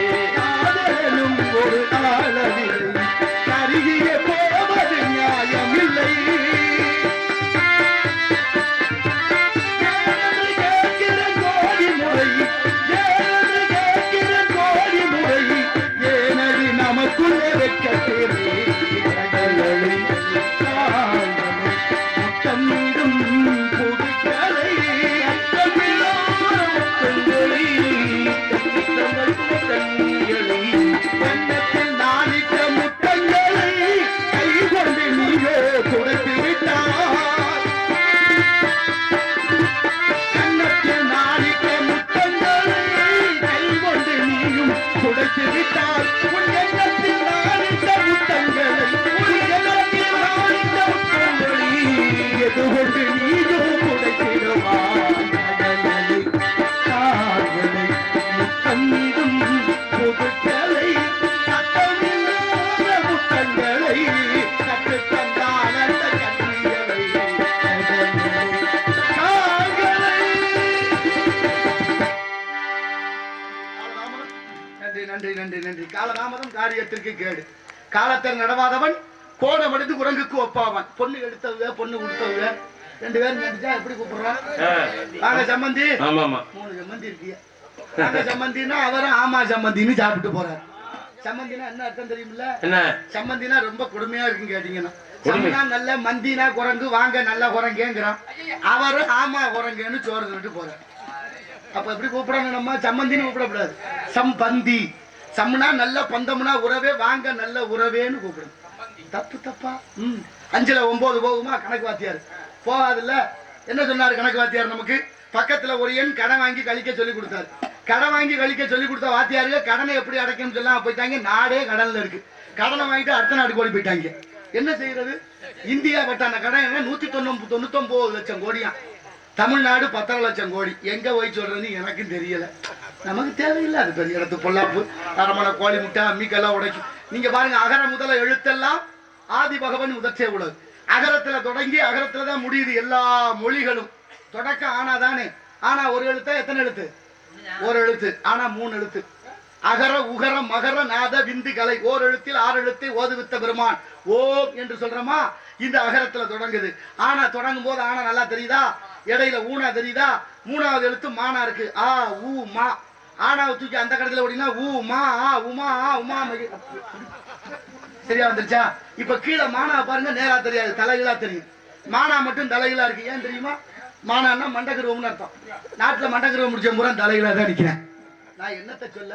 ஆதரனும் ஒரு ஆளவில்லை கருகிய போவது நியாயமில்லை நமக்குள்ளே வைக்கத்தேவை கடலை முத்தமிடும் புதுக்கலை கண்ணத்தில் நாளிட்ட முத்தங்களை கை கொண்டு நீயோ துடைத்து விட்டார் கண்ணத்தில் நாளிட்ட முத்தங்களை கை கொண்டு நீயும் துடைத்து விட்டார் எதுகொண்டு நீயோ துடைத்திடுவார் கடலை காதலை முத்தமிடும் புதுக்கலை சத்தமில்லாத முத்தங்களை கற்றுத்தந்தால் அந்த கண்ணியலை காதலை. நன்றி நன்றி நன்றி நன்றி. காலதாமதம் காரியத்திற்கு கேடு. காலத்தில் நடவாதவன் கோணமடைந்து குரங்குக்கு ஒப்பாவன். பொண்ணு எடுத்தவங்க பொண்ணு கொடுத்தவங்க 2 பேரும் நடிச்சா எப்படி கூப்பிடுறான்? வாங்க சம்மந்தி. 3 சம்மந்தி இருக்கிய. வாங்க சம்மந்தினா அவரும் ஆமா சம்மந்தின்னு சாப்பிட்டு போறாரு. சம்மந்தினா என்ன அர்த்தம் தெரியுமில்ல? என்ன சம்மந்தினா ரொம்ப கொடுமையா இருக்குன்னு கேட்டீங்கன்னா, சம்மனா நல்ல மந்தினா குரங்கு, வாங்க நல்ல குரங்கேங்கிறான். அவரும் ஆமா குரங்கன்னு சோறு திட்டு போறாரு. அப்ப எப்படி கூப்பிடறாங்க? நம்ம சம்மந்தின்னு கூப்பிடக்கூடாது, சம்பந்தி. சம்னா நல்ல பந்தம்னா உறவே, வாங்க நல்ல உறவேன்னு கூப்பிடுங்க. தப்பு தப்பா? 5ல் 9 போகுமா கணக்கு வாத்தியார்? போகாதுல்ல. என்ன சொன்னாரு கணக்கு வாத்தியார்? நமக்கு பக்கத்துல ஒரு எண் கடன் வாங்கி கழிக்க சொல்லி கொடுத்தாரு. கடன் வாங்கி கழிக்க சொல்லி கொடுத்த வாத்தியாரு கடனை எப்படி அடைக்கணும்னு சொல்லாம போயிட்டாங்க. நாடே கடன்ல இருக்கு. கடனை வாங்கிட்டு அடுத்த நாட்டுக்கு ஓடி போயிட்டாங்க. என்ன செய்யறது? இந்தியா பட்டான கடன் 199 லட்சம் கோடியா. தமிழ்நாடு 10 லட்சம் கோடி. எங்க போய் சொல்றதுன்னு எனக்கும் தெரியல. நமக்கு தேவையில்லை. அது பெரிய இடத்து பொல்லாப்பு. அரமணை கோழி முட்டை அம்மிக்கெல்லாம் உடைக்கும். நீங்க பாருங்க, அகர முதல எழுத்தெல்லாம் ஆதி பகவன் முதற்றே உலகு. அகரத்துல தொடங்கி அகரத்துல தான் முடியுது எல்லா மொழிகளும். தொடக்கம் ஆனாதானே. ஆனா ஒரு எழுத்தா எத்தனை எழுத்து? ஒரு எழுத்து. ஆனா 3 எழுத்து. அகர உகர மகர நாத விந்து கலை. ஓர் எழுத்தில் 6 எழுத்தை ஓதுவித்த பெருமான் ஓம் என்று சொல்றோமா? இந்த அகரத்துல தொடங்குது. ஆனா தொடங்கும் போது ஆனா நல்லா தெரியுதா? இடையில ஊனா தெரியுதா? 3வது எழுத்து மானா இருக்கு. ஆ ஊ மா. ஆனாவை தூக்கி அந்த கடத்துல ஓடினா ஊ மா ஆ உமா ஆ உமா. சரியா வந்துருச்சா? இப்ப கீழே மானா பாருங்க, நேரா தெரியாது, தலைகளா தெரியும். மானா மட்டும் தலைகளா இருக்கு. ஏன் தெரியுமா? மானான்னா மண்டகருவம்னு அர்த்தம். நாட்டுல மண்டகருவம் முடிச்ச முறை தலைகளா தான் நிக்கிறேன். நான் என்னத்தை சொல்ல?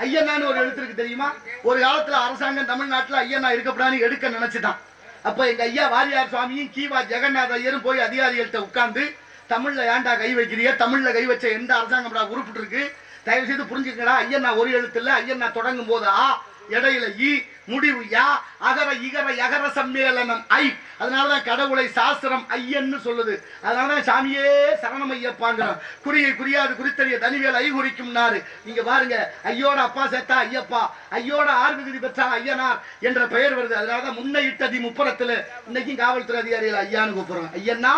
ஐயனான்னு ஒரு எழுத்து இருக்கு தெரியுமா? ஒரு காலத்துல அரசாங்கம் தமிழ்நாட்டுல ஐயனா இருக்கப்படான்னு எடுக்க நினைச்சுதான். அப்ப எங்க ஐயா வாரியார் சுவாமியும் கீவா ஜெகநாத ஐயரும் போய் அதிகாரிகள்கிட்ட உட்கார்ந்து, தமிழ்ல ஏன்டா கை வைக்கிறிய? தமிழ்ல கை வச்ச எந்த அரசாங்கம் உருப்பிட்டு இருக்கு? தயவு செய்து புரிஞ்சுக்கடா. ஐயனா ஒரு எழுத்து இல்ல. ஐயனா தொடங்கும் போது ஆ, இடையில ஈ, முடிவு யா, அகர இகர யகர சம்மேளனம் ஐ. அதனாலதான் கடவுளை சாஸ்திரம் ஐயன்னு சொல்லுது. அதனாலதான் சாமியே சரணம் ஐயப்பாங்கிறோம். குறியை குறியாது குறித்தறிய தனிவேல் ஐ குறிக்கும்னாரு. நீங்க பாருங்க, ஐயோட அப்பா சேர்த்தா ஐயப்பா, ஐயோட ஆர்விகுதி பெற்றா ஐயனார் என்ற பெயர் வருது. அதனாலதான் முன்னையிட்டதி முப்புறத்துல இன்னைக்கும் காவல்துறை அதிகாரிகள் ஐயான்னு கூப்பிடுறோம். ஐயன்னா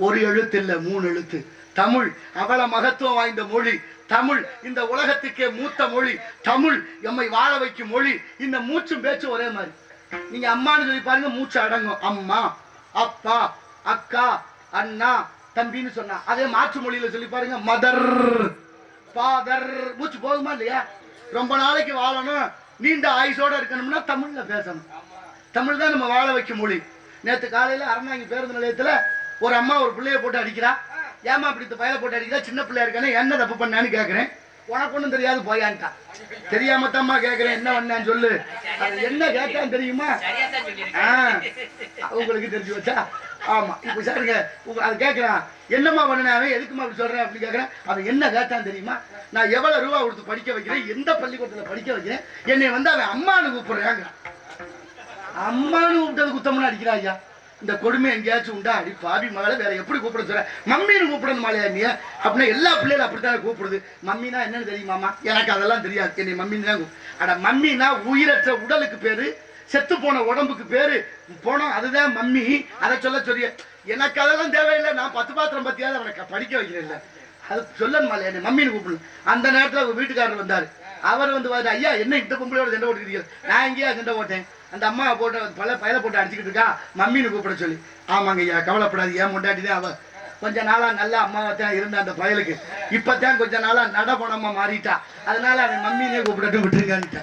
ஒரு எழுத்து இல்ல, 3 எழுத்து. தமிழ் அவ்வளவு மகத்துவம் வாய்ந்த மொழி தமிழ். இந்த உலகத்துக்கே மூத்த மொழி தமிழ். எம்மை வாழ வைக்கும் மொழி. இந்த மூச்சும் பேச்சும் ஒரே மாதிரி. நீங்க அம்மான்னு சொல்லி பாருங்க, மூச்சு அடங்கும். அம்மா, அப்பா, அக்கா, அண்ணா, தம்பின்னு சொன்னா. அதே மாற்று மொழியில சொல்லி பாருங்க, மதர், ஃபாதர். மூச்சு போகுமா இல்லையா? ரொம்ப நாளைக்கு வாழணும், நீண்ட ஆயுசோட இருக்கணும்னா தமிழ்ல பேசணும். தமிழ் தான் நம்ம வாழ வைக்கும் மொழி. நேற்று காலையில அறந்தாங்கி பேருந்து நிலையத்துல ஒரு அம்மா ஒரு பிள்ளைய போட்டு அடிக்கிறா. ஏமா இப்படி பயலை போட்டு அடிக்கிறா? சின்ன பிள்ளையா இருக்கானே, என்ன தப்பு பண்ணான்னு கேட்கிறேன். உனக்கு ஒண்ணும் தெரியாது போயான்ட்டா. தெரியாம தாம்மா கேட்கிறேன், என்ன பண்ணான்னு சொல்லு. அது என்ன கேட்டான்னு தெரியுமா? உங்களுக்கு தெரிஞ்சு வச்சா ஆமா இப்ப சாருங்க அது கேட்கிறான், என்னம்மா பண்ணாவே எதுக்குமா அப்படி சொல்றேன் அப்படின்னு கேட்கிறேன். அவன் என்ன கேட்டான் தெரியுமா? நான் எவ்வளவு ரூபா கொடுத்து படிக்க வைக்கிறேன், எந்த பள்ளிக்கூடத்துல படிக்க வைக்கிறேன், என்னை வந்து அவன் அம்மானு கூப்பிடுறாங்க. அம்மானு கூப்பிட்டது குத்தம்னு அடிக்கிறா ஐயா. இந்த கொடுமை எங்கேயாச்சும் உண்டா? அடி பாவி மகளை வேற எப்படி கூப்பிட சொல்ற? மம்மின்னு கூப்பிடணும் மாலையா நீ அப்படின்னா எல்லா பிள்ளைகளும் அப்படித்தானே கூப்பிடுது. மம்மினா என்னன்னு தெரியுமாமா? எனக்கு அதெல்லாம் தெரியாது. என்னை மம்மின்னு தான் அட மம்மினா உயிரற்ற உடலுக்கு பேரு, செத்து போன உடம்புக்கு பேரு போனோம், அதுதான் மம்மி. அதை சொல்ல எனக்கு அதெல்லாம் தேவையில்லை. நான் 10 பாத்திரம் பத்தியாவது அவனை படிக்க வைக்கிறேன். அது சொல்லணும் மாலையா என்னை மம்மின்னு கூப்பிடணும். அந்த நேரத்தில் வீட்டுக்காரர் வந்தாரு. அவர் வந்து ஐயா என்ன இந்த பொம்பளையோட சண்டை ஓட்டுக்கிறீங்க? நான் எங்கேயா சண்டை ஓட்டேன்? அந்த அம்மா போட்டு பயில போட்டு அடிச்சுக்கிட்டு இருக்கா, மம்மின்னு கூப்பிட சொல்லி. ஆமாங்க ஐயா, கவலைப்படாது, ஏன் முண்டாட்டி தான் அவ கொஞ்ச நாளா நல்லா அம்மாவை தான் இருந்த அந்த பயலுக்கு இப்பதான் கொஞ்ச நாளா நடபணமா மாறிட்டா, அதனால அவன் மம்மினே கூப்பிடட்டும் விட்டுருங்க.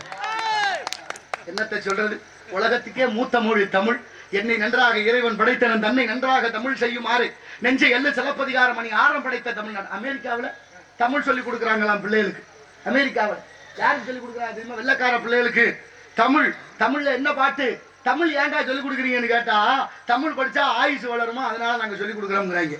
என்னத்தை சொல்றது? உலகத்துக்கே மூத்த மொழி தமிழ். என்னை நன்றாக இறைவன் படைத்தனன், தன்னை நன்றாக தமிழ் செய்யுமாறு நெஞ்சை எல்லு சிலப்பதிகாரம் மணி ஆரம் படைத்த தமிழ்நாடு. அமெரிக்காவில் தமிழ் சொல்லி கொடுக்குறாங்களாம் பிள்ளைகளுக்கு. அமெரிக்காவில் யாருக்கு சொல்லி கொடுக்குறாங்க தெரியுமா? வெள்ளக்கார பிள்ளைகளுக்கு தமிழ். தமிழ்ல என்ன பாட்டு? தமிழ் ஏன்டா சொல்லிக் கொடுக்குறீங்கன்னு கேட்டா, தமிழ் படிச்சா ஆயுசு வளருமா, அதனால நாங்க சொல்லிக் கொடுக்குறோம்ங்கிறாங்க.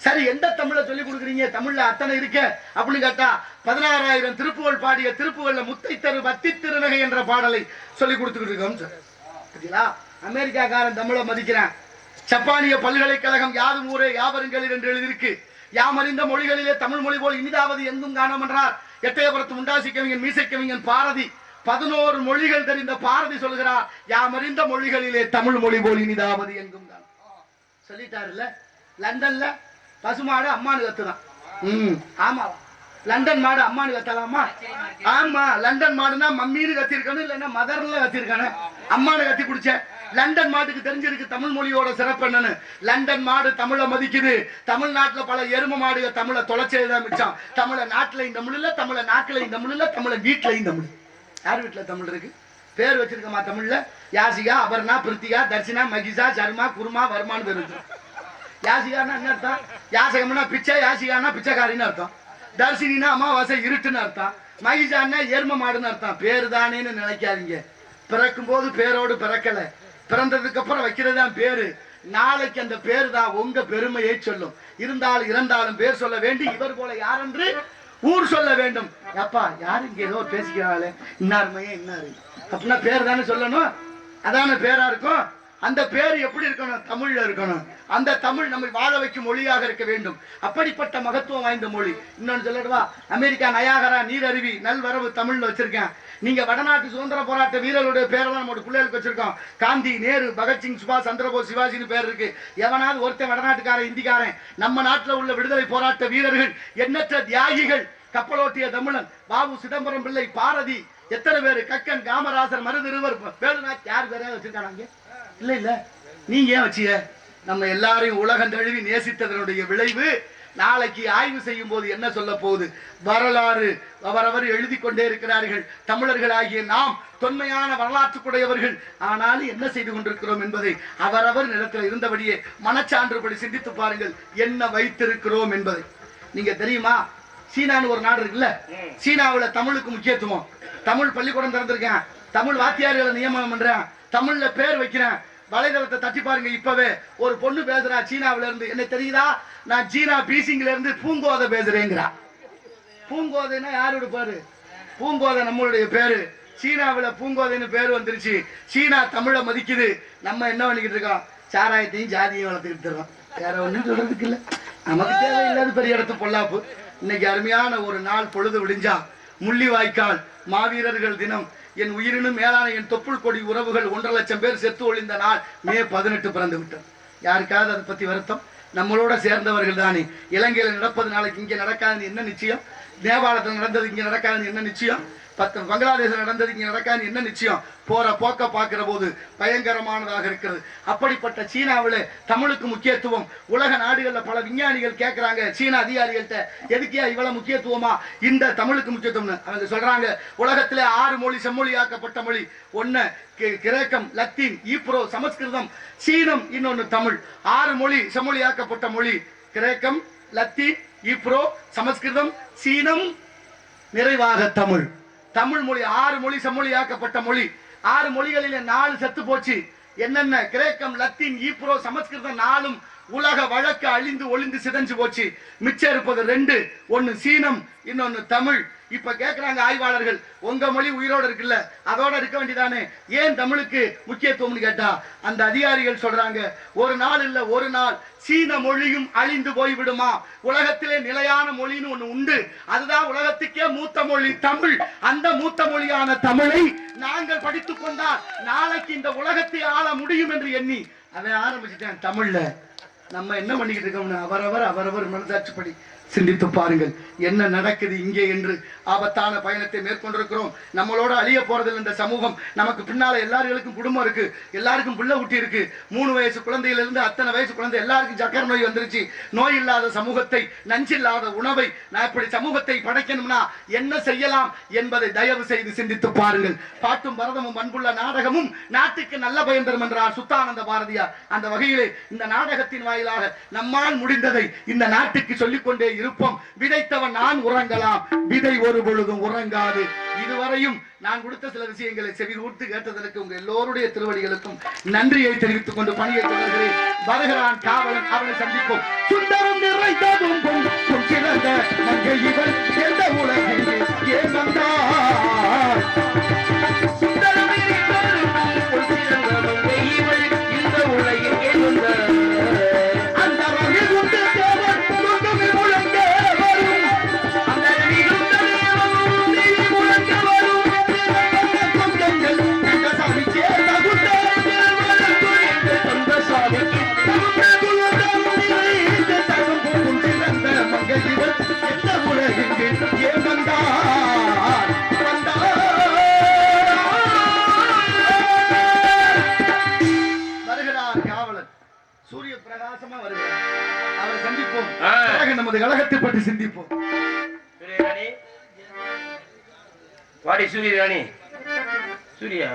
சரி, எந்த தமிழை சொல்லிக் கொடுக்குறீங்க? தமிழ்ல அத்தனை இருக்க அப்படின்னு கேட்டா, 16,000 திருப்புகள் பாடிய திருப்புகள்ல முத்தை தரு பத்தி திருநகை என்ற பாடலை சொல்லிக் கொடுத்துக்கிட்டு இருக்கோம். அமெரிக்காக்காரன் தமிழை மதிக்கிறான். ஜப்பானிய பல்கலைக்கழகம் யாதும் ஊரே யாவருங்களில் என்று எழுதியிருக்கு. யாமறிந்த மொழிகளிலே தமிழ் மொழி போல் இனிதாவது எங்கும் காணோம் என்றார் எட்டயபுரத்து முண்டாசி கவிஞன் மீசை கவிஞன் பாரதி. 11 மொழிகள் தெரிந்த பாரதி சொல்கிறார், யாமறிந்த மொழிகளிலே தமிழ் மொழி போல் இனிதாவது எங்கும் சொல்லிட்டாருல்ல. லண்டன்ல பசுமாடு அம்மானு கத்துதான். ஆமா, லண்டன் மாடு அம்மானு கத்தலாமா? ஆமா, லண்டன் மாடுனா மம்மீனு கத்திருக்கணும், இல்லைன்னா மதர்ல கத்திருக்கானு, அம்மானு கத்தி குடிச்ச. லண்டன் மாட்டுக்கு தெரிஞ்சிருக்கு தமிழ் மொழியோட சிறப்பு என்னன்னு. லண்டன் மாடு தமிழை மதிக்குது. தமிழ்நாட்டுல பல எரும மாடுக தமிழை தொலைச்சதுதான் மிச்சம். தமிழ நாட்டுல இந்த தமிழ் இல்ல, தமிழ நாட்டுல இந்த தமிழ் இல்ல, தமிழ வீட்டுல இந்த தமிழ். யார் வீட்டுல தமிழ் இருக்கு? பேர் வச்சிருக்கமா தமிழ்ல? யாசிகா, அபர்ணா, பிரித்திகா, தர்ஷினா, மகிஷா, சர்மா, குருமா, வர்மான்னு பேர் வச்சிருக்கோம். யாசிகான்னா என்ன அர்த்தம்? யாசகம்னா பிச்சை, யாசிகான்னா பிச்சைக்காரின்னு அர்த்தம். தர்ஷினா அமாவாசை இருட்டுன்னு அர்த்தம். மகிஷான்னா எரும மாடுன்னு அர்த்தம். பேரு தானேன்னு நினைக்காதீங்க. பிறக்கும் போது பேரோடு பிறக்கல, பிறந்ததுக்கு அப்புறம் வைக்கிறதுதான் பேரு. நாளைக்கு அந்த பேரு தான் உங்க பெருமையை சொல்லும். இருந்தாலும் இறந்தாலும் பேர் சொல்ல வேண்டி இவர் போல யார் என்று ஊர் சொல்ல வேண்டும். அப்பா யாரு இங்க ஏதோ பேசிக்கிறாங்களே, இன்னாருமையே இன்னாரு அப்படின்னா பேர் தானே சொல்லணும். அதான பேரா இருக்கும். அந்த பேர் எப்படி இருக்கணும்? தமிழ்ல இருக்கணும். அந்த தமிழ் நம்மை வாழ வைக்கும் மொழியாக இருக்க வேண்டும். அப்படிப்பட்ட மகத்துவம் வாய்ந்த மொழி. இன்னொன்னு சொல்லடுவா, அமெரிக்கா நயாகரா நீரருவி நல்வரவு தமிழ்ல வச்சிருக்கேன். நீங்க வடநாட்டு சுதந்திர போராட்ட வீரர்களுடைய பேரெல்லாம் நம்ம பிள்ளைகளுக்கு வச்சிருக்கோம். காந்தி, நேரு, பகத்சிங், சுபாஷ் சந்திரபோஸ், சிவாஜின்னு பேர் இருக்கு. எவனாவது ஒருத்தன் வடநாட்டுக்காரன், இந்திக்காரன், நம்ம நாட்டில் உள்ள விடுதலை போராட்ட வீரர்கள், எண்ணற்ற தியாகிகள், கப்பலோட்டிய தமிழன், பாபு சிதம்பரம் பிள்ளை, பாரதி, எத்தனை பேரு, கக்கன், காமராசர், மருதிருவர், வேலுநாத், யார் பேரையாவது வச்சிருக்காங்க? இல்ல இல்ல, நீங்க ஏன் வச்சிய? நம்ம எல்லாரையும் உலகம் தழுவி நேசித்ததனுடைய விளைவு நாளைக்கு ஆய்வு செய்யும் போது என்ன சொல்ல போகுது? வரலாறு அவரவர் எழுதி கொண்டே இருக்கிறார்கள். தமிழர்களாகிய நாம் தொன்மையான வரலாற்றுக்குடையவர்கள். ஆனாலும் என்ன செய்து கொண்டிருக்கிறோம் என்பதை அவரவர் நிலத்தில் இருந்தபடியே மனச்சான்றுபடி சிந்தித்து பாருங்கள், என்ன வைத்திருக்கிறோம் என்பதை. நீங்க தெரியுமா, சீனான்னு ஒரு நாடு இருக்குல்ல, சீனாவில் தமிழுக்கு முக்கியத்துவம். தமிழ் பள்ளிக்கூடம் திறந்திருக்கேன், தமிழ் வாத்தியார்களை நியமனம் பண்றேன், தமிழ்ல பேர் வைக்கிறேன். வலைதளத்தை தட்டி பாருங்க. இப்பவே ஒரு பொண்ணு பேசுறா சீனாவில இருந்து. என்ன தெரியுதா? நான் சீனா பீசிங்ல இருந்து பூங்கோதை பேசுறேங்கிறா. பூங்கோதைன்னா யாரோட பேரு? பூங்கோதை நம்மளுடைய பேரு. சீனாவில பூங்கோதைன்னு பேர் வந்துருச்சு. சீனா தமிழை மதிக்குது. நம்ம என்ன பண்ணிக்கிட்டு இருக்கோம்? சாராயத்தையும் ஜாதியும் வளர்த்துக்கிட்டு இருக்கோம். வேற ஒன்றும் சொல்றதுக்கு இல்லை. நமக்கு தேவையில்லாத பெரிய இடத்து பொல்லாப்பு. இன்னைக்கு அருமையான ஒரு நாள், பொழுது விடிஞ்சா முள்ளிவாய்க்கால் மாவீரர்கள் தினம். என் உயிரினும் மேலான என் தொப்புள் கொடி உறவுகள் 1.5 லட்சம் பேர் செத்து ஒழிந்த நாள் மே 18 பிறந்து விட்டோம். யாருக்காவது அதை பத்தி வருத்தம்? நம்மளோட சேர்ந்தவர்கள் தானே. இலங்கையில் நடப்பது நாளைக்கு இங்கே நடக்காதுன்னு என்ன நிச்சயம்? நேபாளத்தில் நடந்தது இங்கே நடக்காதுன்னு என்ன நிச்சயம்? பங்களாதேஷில் நடந்தது இங்கே நடக்காதுன்னு என்ன நிச்சயம்? போற போக்க பார்க்கிற போது பயங்கரமானதாக இருக்கிறது. அப்படிப்பட்ட சீனாவில் தமிழுக்கு முக்கியத்துவம். உலக நாடுகளில் பல விஞ்ஞானிகள் கேட்கிறாங்க சீனா அதிகாரிகள்கிட்ட, எதுக்கியா இவ்வளவு முக்கியத்துவமா இந்த தமிழுக்கு முக்கியத்துவம்னு? அவங்க சொல்றாங்க, உலகத்திலே 6 மொழி செம்மொழியாக்கப்பட்ட மொழி. ஒன்னு கிரேக்கம், லத்தீன், ஈப்ரோ, சமஸ்கிருதம், சீனம், இன்னொன்னு தமிழ். 6 மொழி செம்மொழியாக்கப்பட்ட மொழி. கிரேக்கம், லத்தீன், ஈப்ரோ, சமஸ்கிருதம், சீனம், நிறைவாக தமிழ். தமிழ் மொழி 6 மொழி செம்மொழியாக்கப்பட்ட மொழி. 6 மொழிகளிலே 4 செத்து போச்சு. என்னென்ன கிரேக்கம், லத்தீன், ஈப்ரோ, சமஸ்கிருதம் 4 உலக வழக்கு அழிந்து ஒளிந்து சிதைஞ்சு போச்சு. மிச்சம் இருப்பது 2. ஒன்னு சீனம், இன்னொன்னு தமிழ். இப்ப கேக்குறாங்க ஆய்வாளர்கள், உங்க மொழி உயிரோட இருக்குல்ல, அதோட இருக்க வேண்டியதானே, ஏன் தமிழுக்கு முக்கியத்துவம்னு கேட்டா அந்த அதிகாரிகள் சொல்றாங்க, ஒரு நாள் இல்ல ஒரு நாள் சீன மொழியும் அழிந்து போய்விடுமா. உலகத்திலே நிலையான மொழின்னு ஒண்ணு உண்டு, அதுதான் உலகத்துக்கே மூத்த மொழி தமிழ். அந்த மூத்த மொழியான தமிழை நாங்கள் படித்துக் கொண்டால் நாளைக்கு இந்த உலகத்தை ஆள முடியும் என்று எண்ணி அவன் ஆரம்பிச்சுட்டேன் தமிழ்ல. நம்ம என்ன பண்ணிக்கிட்டு இருக்கோம்னு அவரவர் மனசாட்சிப்படி சிந்தித்து பாருங்கள், என்ன நடக்குது இங்கே என்று. ஆபத்தான பயணத்தை மேற்கொண்டிருக்கிறோம். நம்மளோட அழிய போறதில்லை இந்த சமூகம். நமக்கு பின்னால எல்லாருக்கும் குடும்பம் இருக்கு, எல்லாருக்கும் புள்ள ஊட்டி இருக்கு. 3 வயசு குழந்தையிலிருந்து அத்தனை வயசு குழந்தை எல்லாருக்கும் சக்கரை நோய் வந்துருச்சு. நோய் இல்லாத சமூகத்தை, நஞ்சில்லாத உணவை நான் இப்படி சமூகத்தை படைக்கணும்னா என்ன செய்யலாம் என்பதை தயவு செய்து சிந்தித்து பாருங்கள். பாட்டும் பரதமும் அன்புள்ள நாடகமும் நாட்டுக்கு நல்ல பயன் தரும் என்றார் சுத்தானந்த பாரதியார். அந்த வகையிலே இந்த நாடகத்தின் வாயிலாக நம்மால் முடிந்ததை இந்த நாட்டுக்கு சொல்லிக்கொண்டே இருப்போம். விதைத்தவன் நான் உறங்கலாம், விதை ஒரு பொழுதும் உறங்காது. இதுவரையும் நான் கொடுத்த சில விஷயங்களை செவி கூர்த்து கேட்டதற்கு உங்க எல்லோருடைய திருவடிகளுக்கும் நன்றியை தெரிவித்துக் கொண்டு பணியை தொடர்கிறேன். வருகிறான் காவலன், அவனை சந்திப்போம். சுந்தரம் நிறைந்ததும் பொன் சிறந்த மங்கை இவள் எந்த உலகில் ஏன் வந்தார். சுந்தரம் நிறைந்ததும் பொன் சிறந்த மங்கை இவள் இந்த உலகில் ஏன் வந்தார். சூரிய பிரகாசமா வருகிறார், அவரை சந்திப்போம். நமது கழகத்தை பற்றி சிந்திப்போம். வாடி சூரிய ராணி, சூர்யா